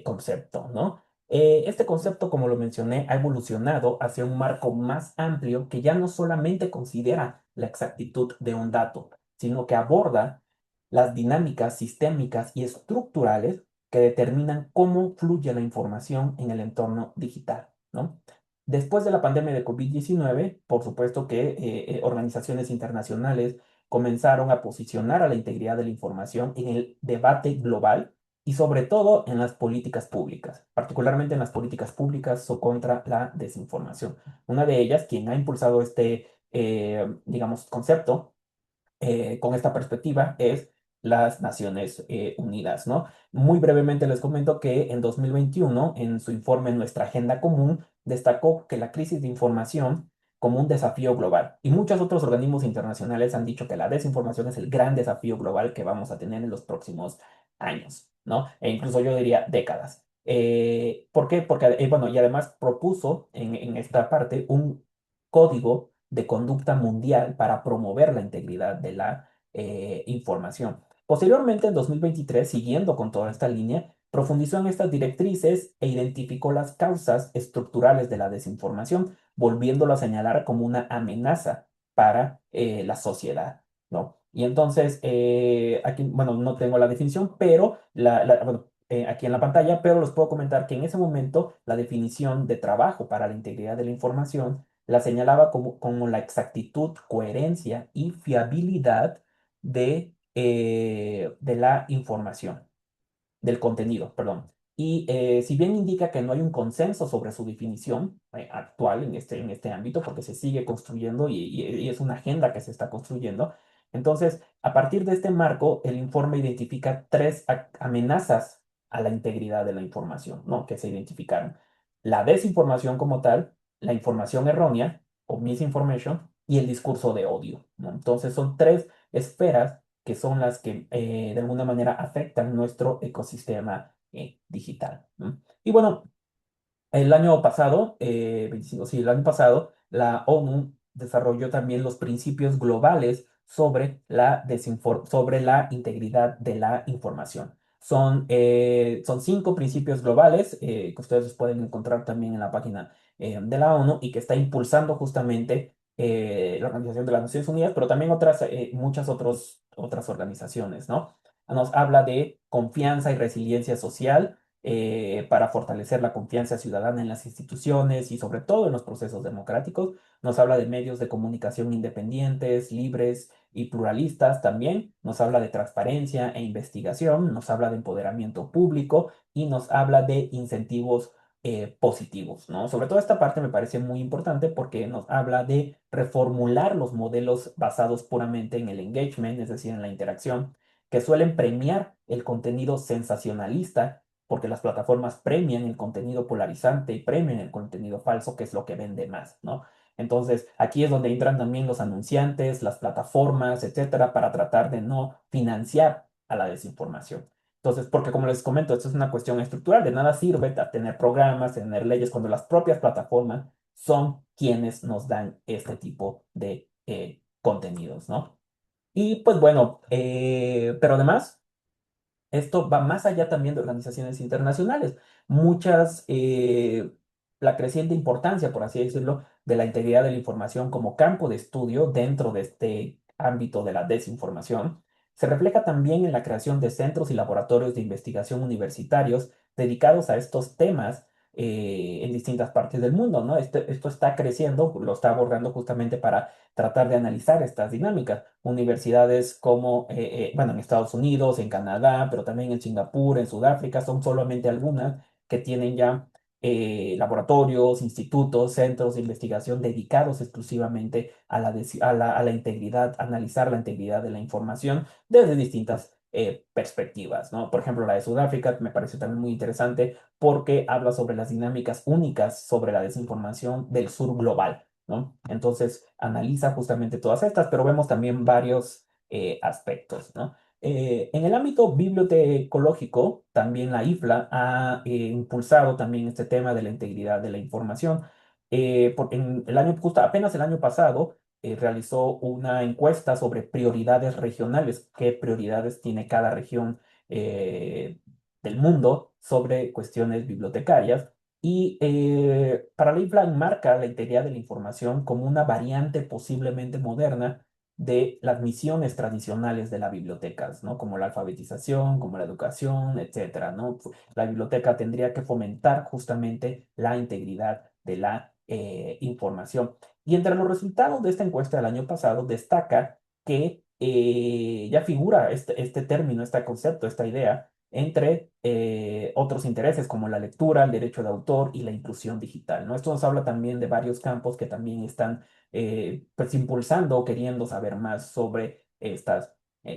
concepto, ¿no? Este concepto, como lo mencioné, ha evolucionado hacia un marco más amplio que ya no solamente considera la exactitud de un dato, sino que aborda las dinámicas sistémicas y estructurales que determinan cómo fluye la información en el entorno digital, ¿no? Después de la pandemia de COVID-19, por supuesto que organizaciones internacionales comenzaron a posicionar a la integridad de la información en el debate global y sobre todo en las políticas públicas, particularmente en las políticas públicas o contra la desinformación. Una de ellas, quien ha impulsado este, digamos, concepto con esta perspectiva es las Naciones Unidas, ¿no? Muy brevemente les comento que en 2021, en su informe Nuestra Agenda Común, destacó que la crisis de información como un desafío global. Y muchos otros organismos internacionales han dicho que la desinformación es el gran desafío global que vamos a tener en los próximos años, ¿no? E incluso yo diría décadas. ¿Por qué? Porque, bueno, y además propuso en esta parte un código de conducta mundial para promover la integridad de la información. Posteriormente, en 2023, siguiendo con toda esta línea, profundizó en estas directrices e identificó las causas estructurales de la desinformación, volviéndolo a señalar como una amenaza para la sociedad, ¿no? Y entonces, aquí, bueno, no tengo la definición, pero bueno, aquí en la pantalla, pero les puedo comentar que en ese momento la definición de trabajo para la integridad de la información la señalaba como la exactitud, coherencia y fiabilidad de la información, del contenido, perdón. Y si bien indica que no hay un consenso sobre su definición actual en este ámbito, porque se sigue construyendo y es una agenda que se está construyendo, entonces, a partir de este marco, el informe identifica tres amenazas a la integridad de la información, ¿no? Que se identificaron. La desinformación como tal, la información errónea o misinformation y el discurso de odio, ¿no? Entonces, son tres esferas que son las que de alguna manera afectan nuestro ecosistema digital, ¿no? Y bueno, el año pasado, 25, sí, el año pasado, la ONU desarrolló también los principios globales sobre sobre la integridad de la información. Son 5 principios globales que ustedes los pueden encontrar también en la página de la ONU y que está impulsando justamente la Organización de las Naciones Unidas, pero también muchas otras organizaciones, ¿no? Nos habla de confianza y resiliencia social para fortalecer la confianza ciudadana en las instituciones y sobre todo en los procesos democráticos. Nos habla de medios de comunicación independientes, libres y pluralistas también. Nos habla de transparencia e investigación. Nos habla de empoderamiento público y nos habla de incentivos positivos, ¿no? Sobre todo esta parte me parece muy importante porque nos habla de reformular los modelos basados puramente en el engagement, es decir, en la interacción, que suelen premiar el contenido sensacionalista porque las plataformas premian el contenido polarizante y premian el contenido falso, que es lo que vende más, ¿no? Entonces, aquí es donde entran también los anunciantes, las plataformas, etcétera, para tratar de no financiar a la desinformación. Entonces, porque como les comento, esto es una cuestión estructural, de nada sirve tener programas, tener leyes, cuando las propias plataformas son quienes nos dan este tipo de contenidos, ¿no? Y pues bueno, pero además... Esto va más allá también de organizaciones internacionales. Muchas, la creciente importancia, por así decirlo, de la integridad de la información como campo de estudio dentro de este ámbito de la desinformación, se refleja también en la creación de centros y laboratorios de investigación universitarios dedicados a estos temas en distintas partes del mundo, ¿no? Esto está creciendo, lo está abordando justamente para tratar de analizar estas dinámicas. Universidades como, bueno, en Estados Unidos, en Canadá, pero también en Singapur, en Sudáfrica, son solamente algunas que tienen ya laboratorios, institutos, centros de investigación dedicados exclusivamente a a la integridad, analizar la integridad de la información desde distintas perspectivas, ¿no? Por ejemplo, la de Sudáfrica me parece también muy interesante porque habla sobre las dinámicas únicas sobre la desinformación del sur global, ¿no? Entonces, analiza justamente todas estas, pero vemos también varios aspectos, ¿no? En el ámbito bibliotecológico, también la IFLA ha impulsado también este tema de la integridad de la información. En el año, justo apenas el año pasado, realizó una encuesta sobre prioridades regionales, qué prioridades tiene cada región del mundo sobre cuestiones bibliotecarias Y para Leibland marca la integridad de la información como una variante posiblemente moderna de las misiones tradicionales de las bibliotecas, ¿no? Como la alfabetización, como la educación, etcétera, ¿no? La biblioteca tendría que fomentar justamente la integridad de la información. Y entre los resultados de esta encuesta del año pasado destaca que ya figura este término, este concepto, esta idea entre otros intereses como la lectura, el derecho de autor y la inclusión digital, ¿no? Esto nos habla también de varios campos que también están pues impulsando o queriendo saber más sobre estas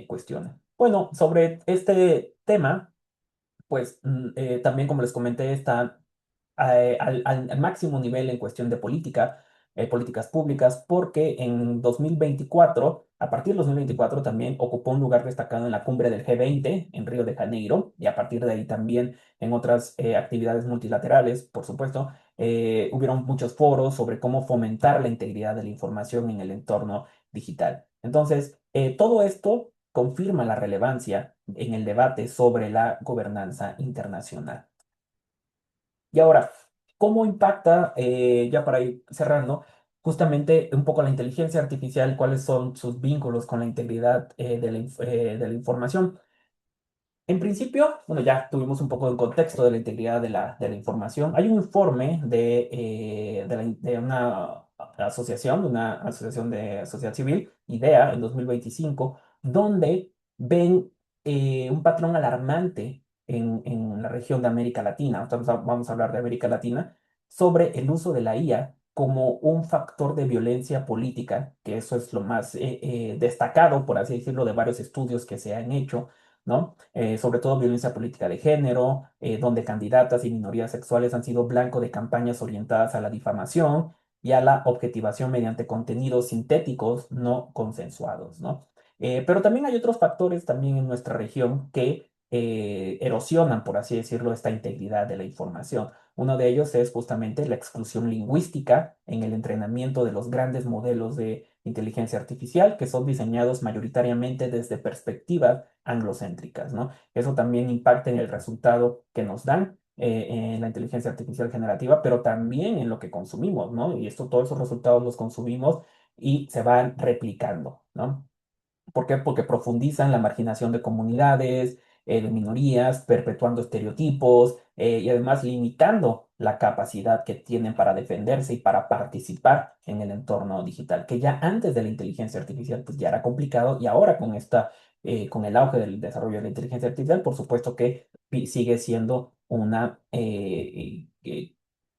cuestiones. Bueno, sobre este tema, pues también como les comenté, está al máximo nivel en cuestión de política, políticas públicas, porque en 2024, a partir de 2024 también ocupó un lugar destacado en la cumbre del G20 en Río de Janeiro, y a partir de ahí también en otras actividades multilaterales, por supuesto, hubieron muchos foros sobre cómo fomentar la integridad de la información en el entorno digital. Entonces, todo esto confirma la relevancia en el debate sobre la gobernanza internacional. Y ahora, ¿cómo impacta, ya para ir cerrando, justamente un poco la inteligencia artificial, cuáles son sus vínculos con la integridad de la información? En principio, bueno, ya tuvimos un poco de contexto de la integridad de la información. Hay un informe de una asociación de sociedad civil, IDEA, en 2025, donde ven un patrón alarmante en la región de América Latina. Vamos a hablar de América Latina, sobre el uso de la IA como un factor de violencia política, que eso es lo más destacado, por así decirlo, de varios estudios que se han hecho, ¿no? Sobre todo violencia política de género, donde candidatas y minorías sexuales han sido blanco de campañas orientadas a la difamación y a la objetivación mediante contenidos sintéticos no consensuados, ¿no? Pero también hay otros factores también en nuestra región que erosionan, por así decirlo, esta integridad de la información. Uno de ellos es justamente la exclusión lingüística en el entrenamiento de los grandes modelos de inteligencia artificial que son diseñados mayoritariamente desde perspectivas anglocéntricas, ¿no? Eso también impacta en el resultado que nos dan en la inteligencia artificial generativa, pero también en lo que consumimos, ¿no? Y todos esos resultados los consumimos y se van replicando, ¿no? ¿Por qué? Porque profundizan la marginación de comunidades, de minorías, perpetuando estereotipos y además limitando la capacidad que tienen para defenderse y para participar en el entorno digital, que ya antes de la inteligencia artificial pues ya era complicado y ahora con el auge del desarrollo de la inteligencia artificial, por supuesto que sigue siendo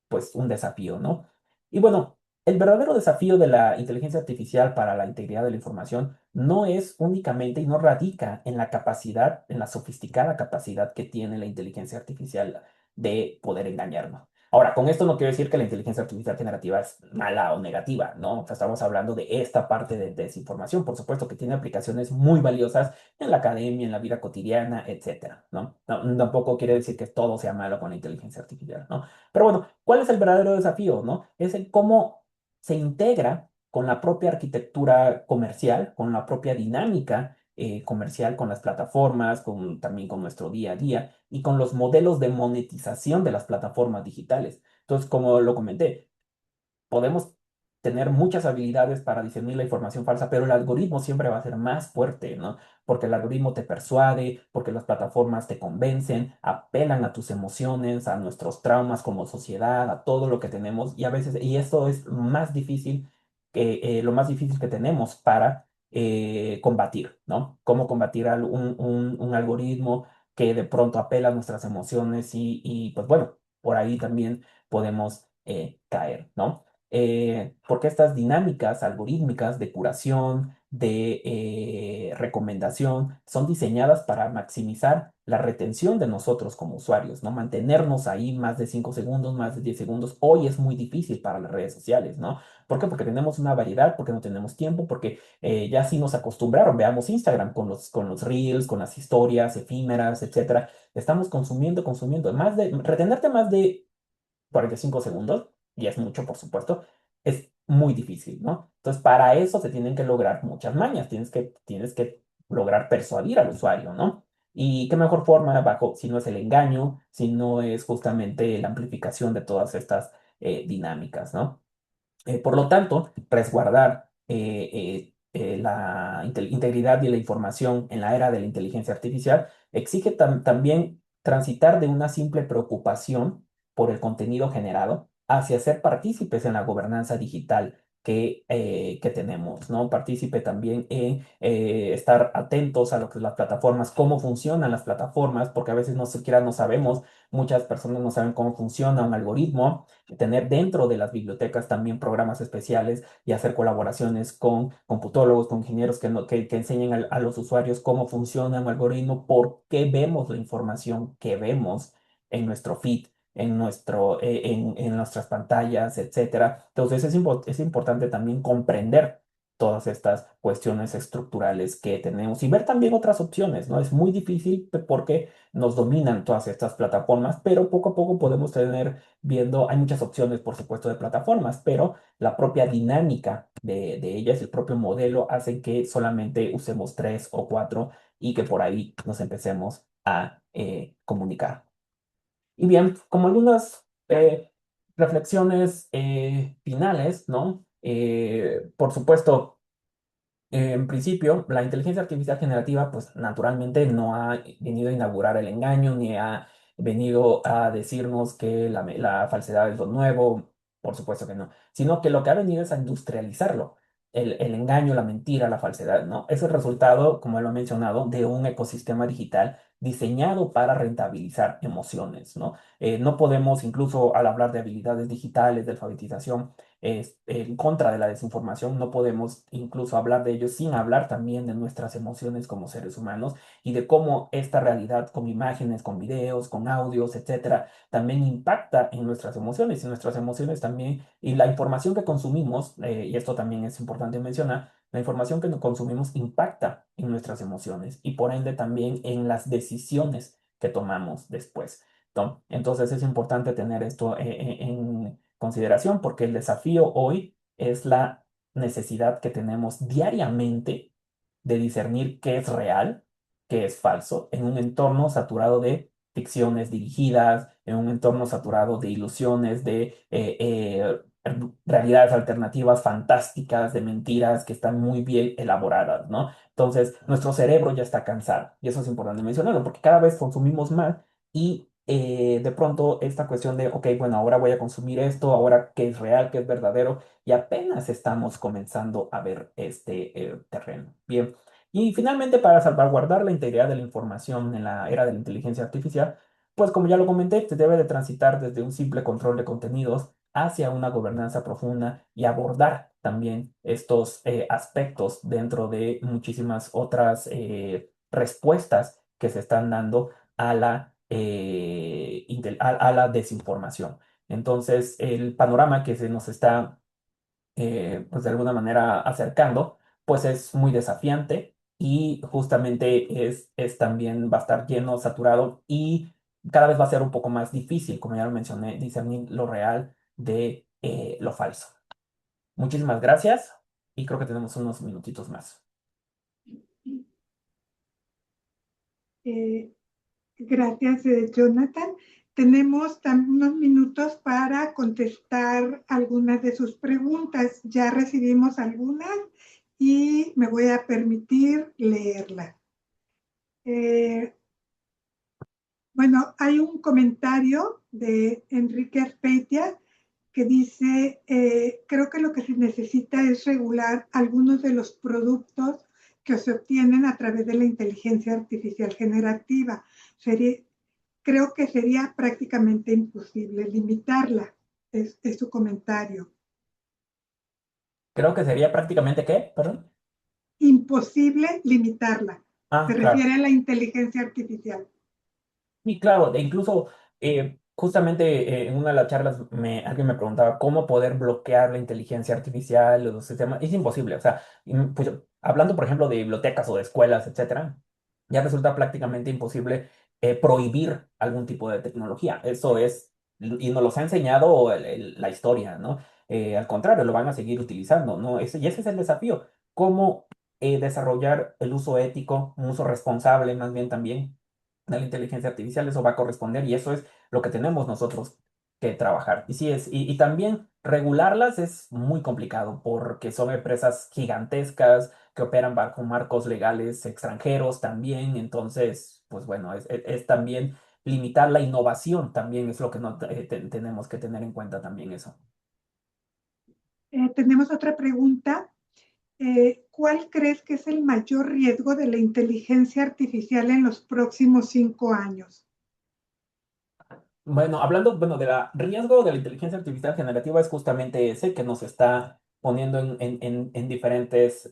pues un desafío, ¿no? Y bueno, el verdadero desafío de la inteligencia artificial para la integridad de la información no es únicamente y no radica en la capacidad, en la sofisticada capacidad que tiene la inteligencia artificial de poder engañarnos. Ahora, con esto no quiero decir que la inteligencia artificial generativa es mala o negativa, ¿no? O sea, estamos hablando de esta parte de desinformación. Por supuesto que tiene aplicaciones muy valiosas en la academia, en la vida cotidiana, etcétera, ¿no? Tampoco quiere decir que todo sea malo con la inteligencia artificial, ¿no? Pero bueno, ¿cuál es el verdadero desafío, no? Es el cómo se integra con la propia arquitectura comercial, con la propia dinámica comercial, con las plataformas, también con nuestro día a día y con los modelos de monetización de las plataformas digitales. Entonces, como lo comenté, podemos tener muchas habilidades para discernir la información falsa, pero el algoritmo siempre va a ser más fuerte, ¿no? Porque el algoritmo te persuade, porque las plataformas te convencen, apelan a tus emociones, a nuestros traumas como sociedad, a todo lo que tenemos, y a veces, y esto es más difícil lo más difícil que tenemos para combatir, ¿no? Cómo combatir un algoritmo que de pronto apela a nuestras emociones pues bueno, por ahí también podemos caer, ¿no? Porque estas dinámicas algorítmicas de curación, de recomendación, son diseñadas para maximizar la retención de nosotros como usuarios, ¿no? Mantenernos ahí más de 5 segundos, más de 10 segundos. Hoy es muy difícil para las redes sociales, ¿no? ¿Por qué? Porque tenemos una variedad, porque no tenemos tiempo, porque ya sí nos acostumbraron. Veamos Instagram con los reels, con las historias efímeras, etcétera. Estamos consumiendo, consumiendo. Retenerte más de 45 segundos, y es mucho, por supuesto, es muy difícil, ¿no? Entonces, para eso se tienen que lograr muchas mañas, tienes que lograr persuadir al usuario, ¿no? Y qué mejor forma, bajo, si no es el engaño, si no es justamente la amplificación de todas estas dinámicas, ¿no? Por lo tanto, resguardar la integridad de la información en la era de la inteligencia artificial exige también transitar de una simple preocupación por el contenido generado hacia ser partícipes en la gobernanza digital que tenemos, ¿no? Partícipe también en estar atentos a lo que es las plataformas, cómo funcionan las plataformas, porque a veces no siquiera no sabemos, muchas personas no saben cómo funciona un algoritmo, tener dentro de las bibliotecas también programas especiales y hacer colaboraciones con computólogos, con ingenieros que enseñen a los usuarios cómo funciona un algoritmo, por qué vemos la información que vemos en nuestro feed, en nuestras pantallas, etcétera. Entonces es importante también comprender todas estas cuestiones estructurales que tenemos y ver también otras opciones, ¿no? Es muy difícil porque nos dominan todas estas plataformas, pero poco a poco podemos tener viendo, hay muchas opciones, por supuesto, de plataformas, pero la propia dinámica de ellas, el propio modelo, hace que solamente usemos tres o cuatro y que por ahí nos empecemos a comunicar. Y bien, como algunas reflexiones finales, ¿no? Por supuesto, en principio, la inteligencia artificial generativa, pues naturalmente no ha venido a inaugurar el engaño, ni ha venido a decirnos que la falsedad es lo nuevo, por supuesto que no, sino que lo que ha venido es a industrializarlo, el engaño, la mentira, la falsedad, ¿no? Es el resultado, como lo he mencionado, de un ecosistema digital diseñado para rentabilizar emociones, ¿no? No podemos, incluso al hablar de habilidades digitales, de alfabetización, en contra de la desinformación, no podemos incluso hablar de ello sin hablar también de nuestras emociones como seres humanos y de cómo esta realidad con imágenes, con videos, con audios, etcétera, también impacta en nuestras emociones y nuestras emociones también, y la información que consumimos, y esto también es importante mencionar, la información que consumimos impacta en nuestras emociones y por ende también en las decisiones que tomamos después, ¿no? Entonces es importante tener esto en consideración porque el desafío hoy es la necesidad que tenemos diariamente de discernir qué es real, qué es falso, en un entorno saturado de ficciones dirigidas, en un entorno saturado de ilusiones, de realidades alternativas fantásticas, de mentiras que están muy bien elaboradas, ¿no? Entonces, nuestro cerebro ya está cansado y eso es importante mencionarlo porque cada vez consumimos más y de pronto esta cuestión de, ok, bueno, ahora voy a consumir esto, ahora qué es real, qué es verdadero, y apenas estamos comenzando a ver este terreno. Bien, y finalmente para salvaguardar la integridad de la información en la era de la inteligencia artificial, pues como ya lo comenté, se debe de transitar desde un simple control de contenidos hacia una gobernanza profunda y abordar también estos aspectos dentro de muchísimas otras respuestas que se están dando a la desinformación. Entonces, el panorama que se nos está, pues de alguna manera acercando, pues es muy desafiante y justamente es también va a estar lleno, saturado y cada vez va a ser un poco más difícil, como ya lo mencioné, discernir lo real de lo falso. Muchísimas gracias y creo que tenemos unos minutitos más. Eh, Gracias, Jonathan. Tenemos unos minutos para contestar algunas de sus preguntas. Ya recibimos algunas y me voy a permitir leerlas. Eh, bueno, hay un comentario de Enrique Arpeitia que dice, creo que lo que se necesita es regular algunos de los productos que se obtienen a través de la inteligencia artificial generativa. Sería, creo que sería prácticamente imposible limitarla, es su comentario. Creo que sería prácticamente ¿qué? Perdón. Imposible limitarla. Se Ah, claro. refiere a la inteligencia artificial. Y claro, e incluso justamente en una de las charlas alguien me preguntaba cómo poder bloquear la inteligencia artificial, los sistemas. Es imposible. O sea, pues, hablando, por ejemplo, de bibliotecas o de escuelas, etcétera, ya resulta prácticamente imposible prohibir algún tipo de tecnología. Eso es, y nos los ha enseñado la historia, ¿no? Al contrario, lo van a seguir utilizando, ¿no? Y ese es el desafío. Cómo desarrollar el uso ético, un uso responsable más bien también de la inteligencia artificial, eso va a corresponder y eso es lo que tenemos nosotros que trabajar. Y sí es, y también regularlas es muy complicado porque son empresas gigantescas que operan bajo marcos legales extranjeros también, entonces, pues bueno, es también limitar la innovación, también es lo que no, tenemos que tener en cuenta también eso. Tenemos otra pregunta. ¿Cuál crees que es el mayor riesgo de la inteligencia artificial en los próximos 5 años? Bueno, hablando, bueno, de la riesgo de la inteligencia artificial generativa es justamente ese que nos está poniendo en diferentes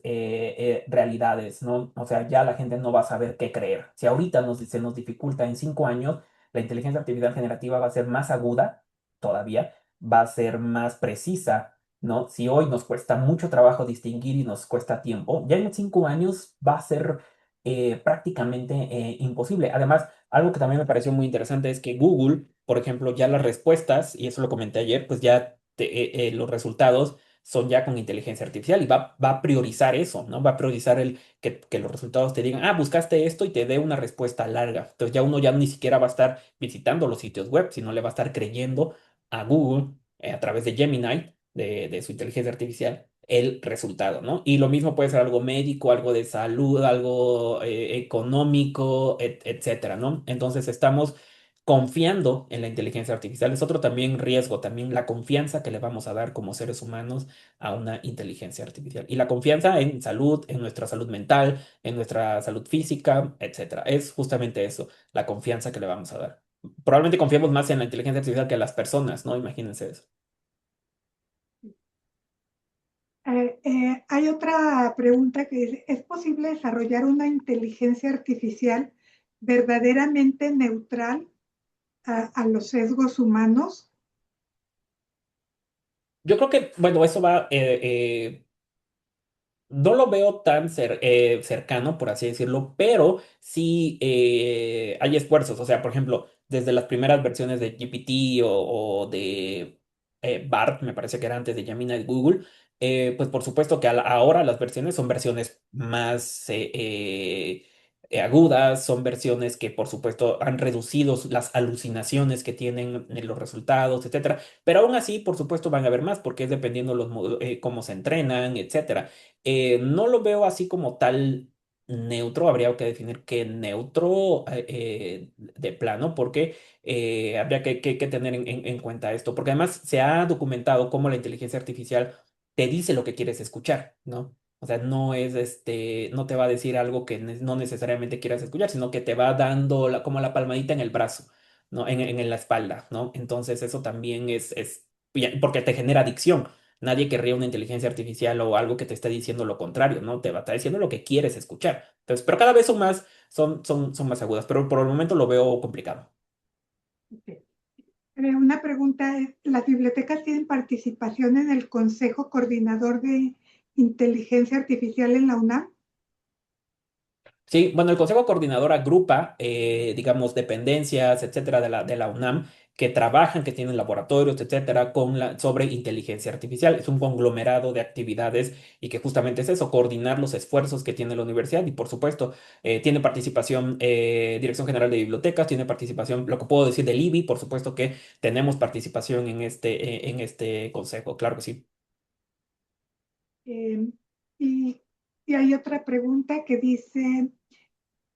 realidades, ¿no? O sea, ya la gente no va a saber qué creer. Si ahorita se nos dificulta en 5 años, la inteligencia artificial generativa va a ser más aguda todavía, va a ser más precisa, ¿no? Si hoy nos cuesta mucho trabajo distinguir y nos cuesta tiempo, ya en 5 años va a ser prácticamente imposible. Además, algo que también me pareció muy interesante es que Google, por ejemplo, ya las respuestas, y eso lo comenté ayer, pues ya los resultados son ya con inteligencia artificial y va a priorizar eso, ¿no? Va a priorizar que los resultados te digan, ah, buscaste esto y te dé una respuesta larga. Entonces ya uno ya ni siquiera va a estar visitando los sitios web, sino le va a estar creyendo a Google a través de Gemini, de su inteligencia artificial el resultado, ¿no? Y lo mismo puede ser algo médico, algo de salud, algo económico, etcétera, ¿no? Entonces estamos confiando en la inteligencia artificial. Es otro también riesgo, también la confianza que le vamos a dar como seres humanos a una inteligencia artificial. Y la confianza en salud, en nuestra salud mental, en nuestra salud física, etcétera. Es justamente eso, la confianza que le vamos a dar. Probablemente confiemos más en la inteligencia artificial que en las personas, ¿no? Imagínense eso. Hay otra pregunta que dice, ¿es posible desarrollar una inteligencia artificial verdaderamente neutral a los sesgos humanos? Yo creo que, bueno, eso va no lo veo tan cercano, por así decirlo, pero sí hay esfuerzos. O sea, por ejemplo, desde las primeras versiones de GPT o de BART, me parece que era antes de Gemini de Google, pues por supuesto que ahora las versiones son versiones más agudas, son versiones que por supuesto han reducido las alucinaciones que tienen en los resultados, etcétera. Pero aún así, por supuesto, van a haber más porque es dependiendo cómo se entrenan, etcétera. No lo veo así como tal neutro, habría que definir qué neutro de plano, porque habría que tener en cuenta esto, porque además se ha documentado cómo la inteligencia artificial te dice lo que quieres escuchar, ¿no? O sea, no es no te va a decir algo que no necesariamente quieras escuchar, sino que te va dando como la palmadita en el brazo, ¿no? En la espalda, ¿no? Entonces eso también porque te genera adicción. Nadie querría una inteligencia artificial o algo que te esté diciendo lo contrario, ¿no? Te va a estar diciendo lo que quieres escuchar. Entonces, pero cada vez son más agudas, pero por el momento lo veo complicado. Una pregunta es, ¿las bibliotecas tienen participación en el Consejo Coordinador de Inteligencia Artificial en la UNAM? Sí, bueno, el Consejo Coordinador agrupa, digamos, dependencias, etcétera, de la UNAM que trabajan, que tienen laboratorios, etcétera, sobre inteligencia artificial. Es un conglomerado de actividades y que justamente es eso, coordinar los esfuerzos que tiene la universidad y, por supuesto, tiene participación Dirección General de Bibliotecas, tiene participación, lo que puedo decir del IBI, por supuesto que tenemos participación en este consejo, claro que sí. Eh, y, y hay otra pregunta que dice,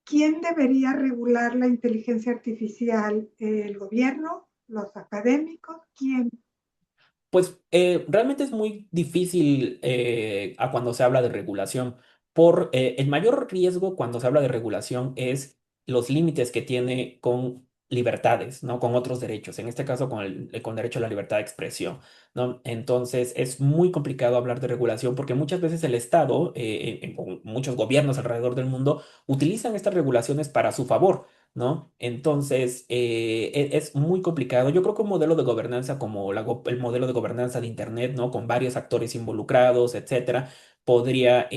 ¿quién debería regular la inteligencia artificial? ¿El gobierno? ¿Los académicos? ¿Quién? Pues realmente es muy difícil a cuando se habla de regulación. El mayor riesgo cuando se habla de regulación es los límites que tiene con libertades, ¿no? Con otros derechos, en este caso con derecho a la libertad de expresión, ¿no? Entonces es muy complicado hablar de regulación porque muchas veces el Estado, con muchos gobiernos alrededor del mundo, utilizan estas regulaciones para su favor. ¿No? Entonces, es muy complicado. Yo creo que un modelo de gobernanza como el modelo de gobernanza de Internet, ¿no? Con varios actores involucrados, etcétera, podría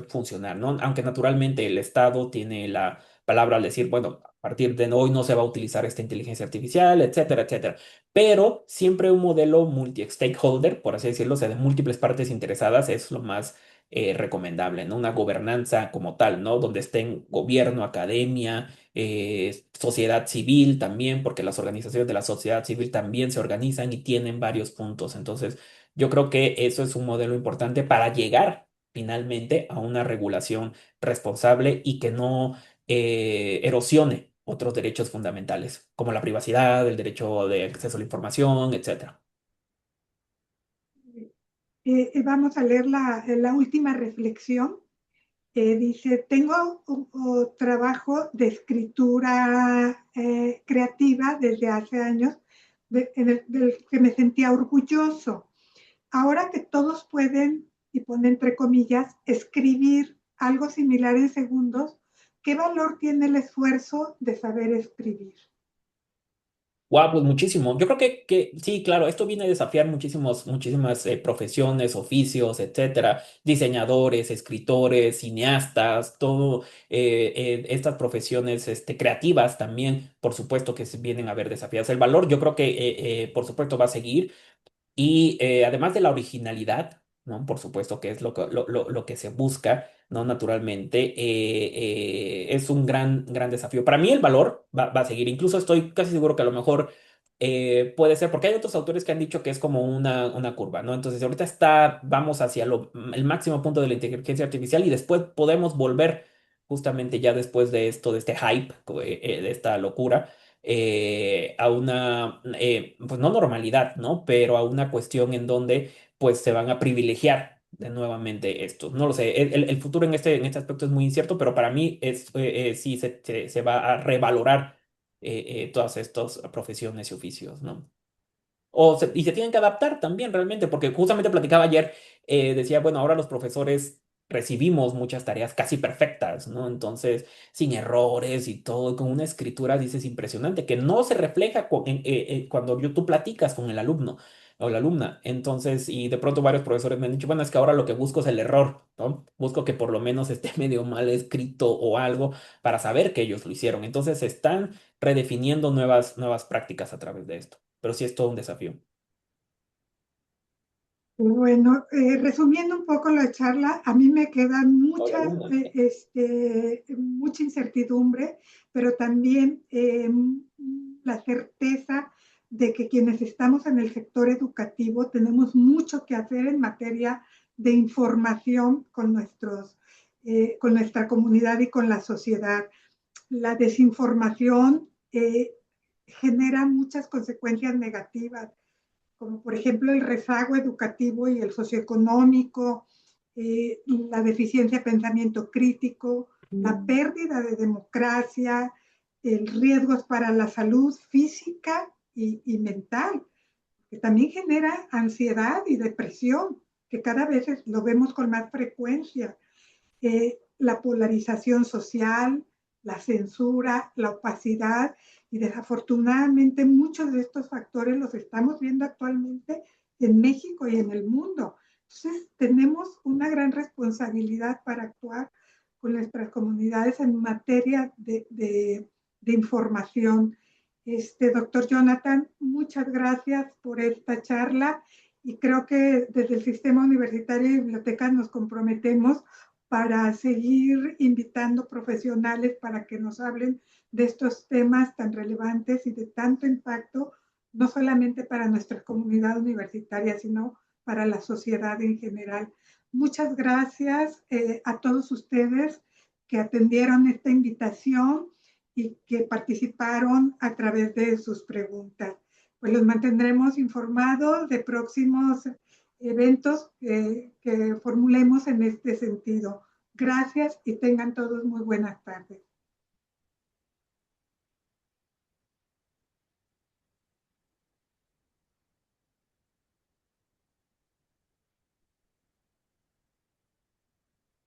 funcionar, ¿no? Aunque naturalmente el Estado tiene la palabra al decir, bueno, a partir de hoy no se va a utilizar esta inteligencia artificial, etcétera, etcétera. Pero siempre un modelo multi-stakeholder, por así decirlo, o sea, de múltiples partes interesadas, es lo más recomendable, ¿no? Una gobernanza como tal, ¿no? Donde estén gobierno, academia, sociedad civil también, porque las organizaciones de la sociedad civil también se organizan y tienen varios puntos. Entonces, yo creo que eso es un modelo importante para llegar finalmente a una regulación responsable y que no erosione otros derechos fundamentales, como la privacidad, el derecho de acceso a la información, etcétera. Vamos a leer la última reflexión. Dice, tengo un trabajo de escritura creativa desde hace años, del que me sentía orgulloso. Ahora que todos pueden, y pone entre comillas, escribir algo similar en segundos, ¿qué valor tiene el esfuerzo de saber escribir? Guau, pues muchísimo. Yo creo que sí, claro, esto viene a desafiar muchísimas profesiones, oficios, etcétera, diseñadores, escritores, cineastas, todo, estas profesiones creativas también, por supuesto que se vienen a ver desafiadas. El valor, yo creo que, por supuesto, va a seguir. Y además de la originalidad, ¿no? Por supuesto que es lo que se busca, ¿no? Naturalmente, es un gran desafío. Para mí el valor va a seguir. Incluso estoy casi seguro que a lo mejor puede ser, porque hay otros autores que han dicho que es como una curva, ¿no? Entonces ahorita vamos hacia el máximo punto de la inteligencia artificial y después podemos volver justamente ya después de esto, de este hype, de esta locura a una, pues no normalidad, ¿no? Pero a una cuestión en donde pues se van a privilegiar de nuevamente esto. No lo sé, el futuro en este aspecto es muy incierto, pero para mí sí se va a revalorar todas estas profesiones y oficios, ¿no? Y se tienen que adaptar también realmente, porque justamente platicaba ayer, decía, bueno, ahora los profesores recibimos muchas tareas casi perfectas, ¿no? Entonces, sin errores y todo, con una escritura, dices, impresionante, que no se refleja cuando tú platicas con el alumno o la alumna. Entonces, y de pronto varios profesores me han dicho, bueno, es que ahora lo que busco es el error, ¿no? Busco que por lo menos esté medio mal escrito o algo para saber que ellos lo hicieron. Entonces, se están redefiniendo nuevas prácticas a través de esto, pero sí es todo un desafío. Bueno, resumiendo un poco la charla, a mí me queda Hola, Luna. mucha incertidumbre, pero también la certeza de que quienes estamos en el sector educativo tenemos mucho que hacer en materia de información con nuestra comunidad y con la sociedad. La desinformación genera muchas consecuencias negativas, como por ejemplo el rezago educativo y el socioeconómico, la deficiencia de pensamiento crítico, la pérdida de democracia, el riesgos para la salud física y mental, que también genera ansiedad y depresión, que cada vez lo vemos con más frecuencia, la polarización social, la censura, la opacidad, y desafortunadamente muchos de estos factores los estamos viendo actualmente en México y en el mundo. Entonces tenemos una gran responsabilidad para actuar con nuestras comunidades en materia de información. Doctor Jonathan, muchas gracias por esta charla y creo que desde el Sistema Universitario de Bibliotecas nos comprometemos para seguir invitando profesionales para que nos hablen de estos temas tan relevantes y de tanto impacto, no solamente para nuestra comunidad universitaria, sino para la sociedad en general. Muchas gracias a todos ustedes que atendieron esta invitación y que participaron a través de sus preguntas. Pues los mantendremos informados de próximos eventos que formulemos en este sentido. Gracias y tengan todos muy buenas tardes.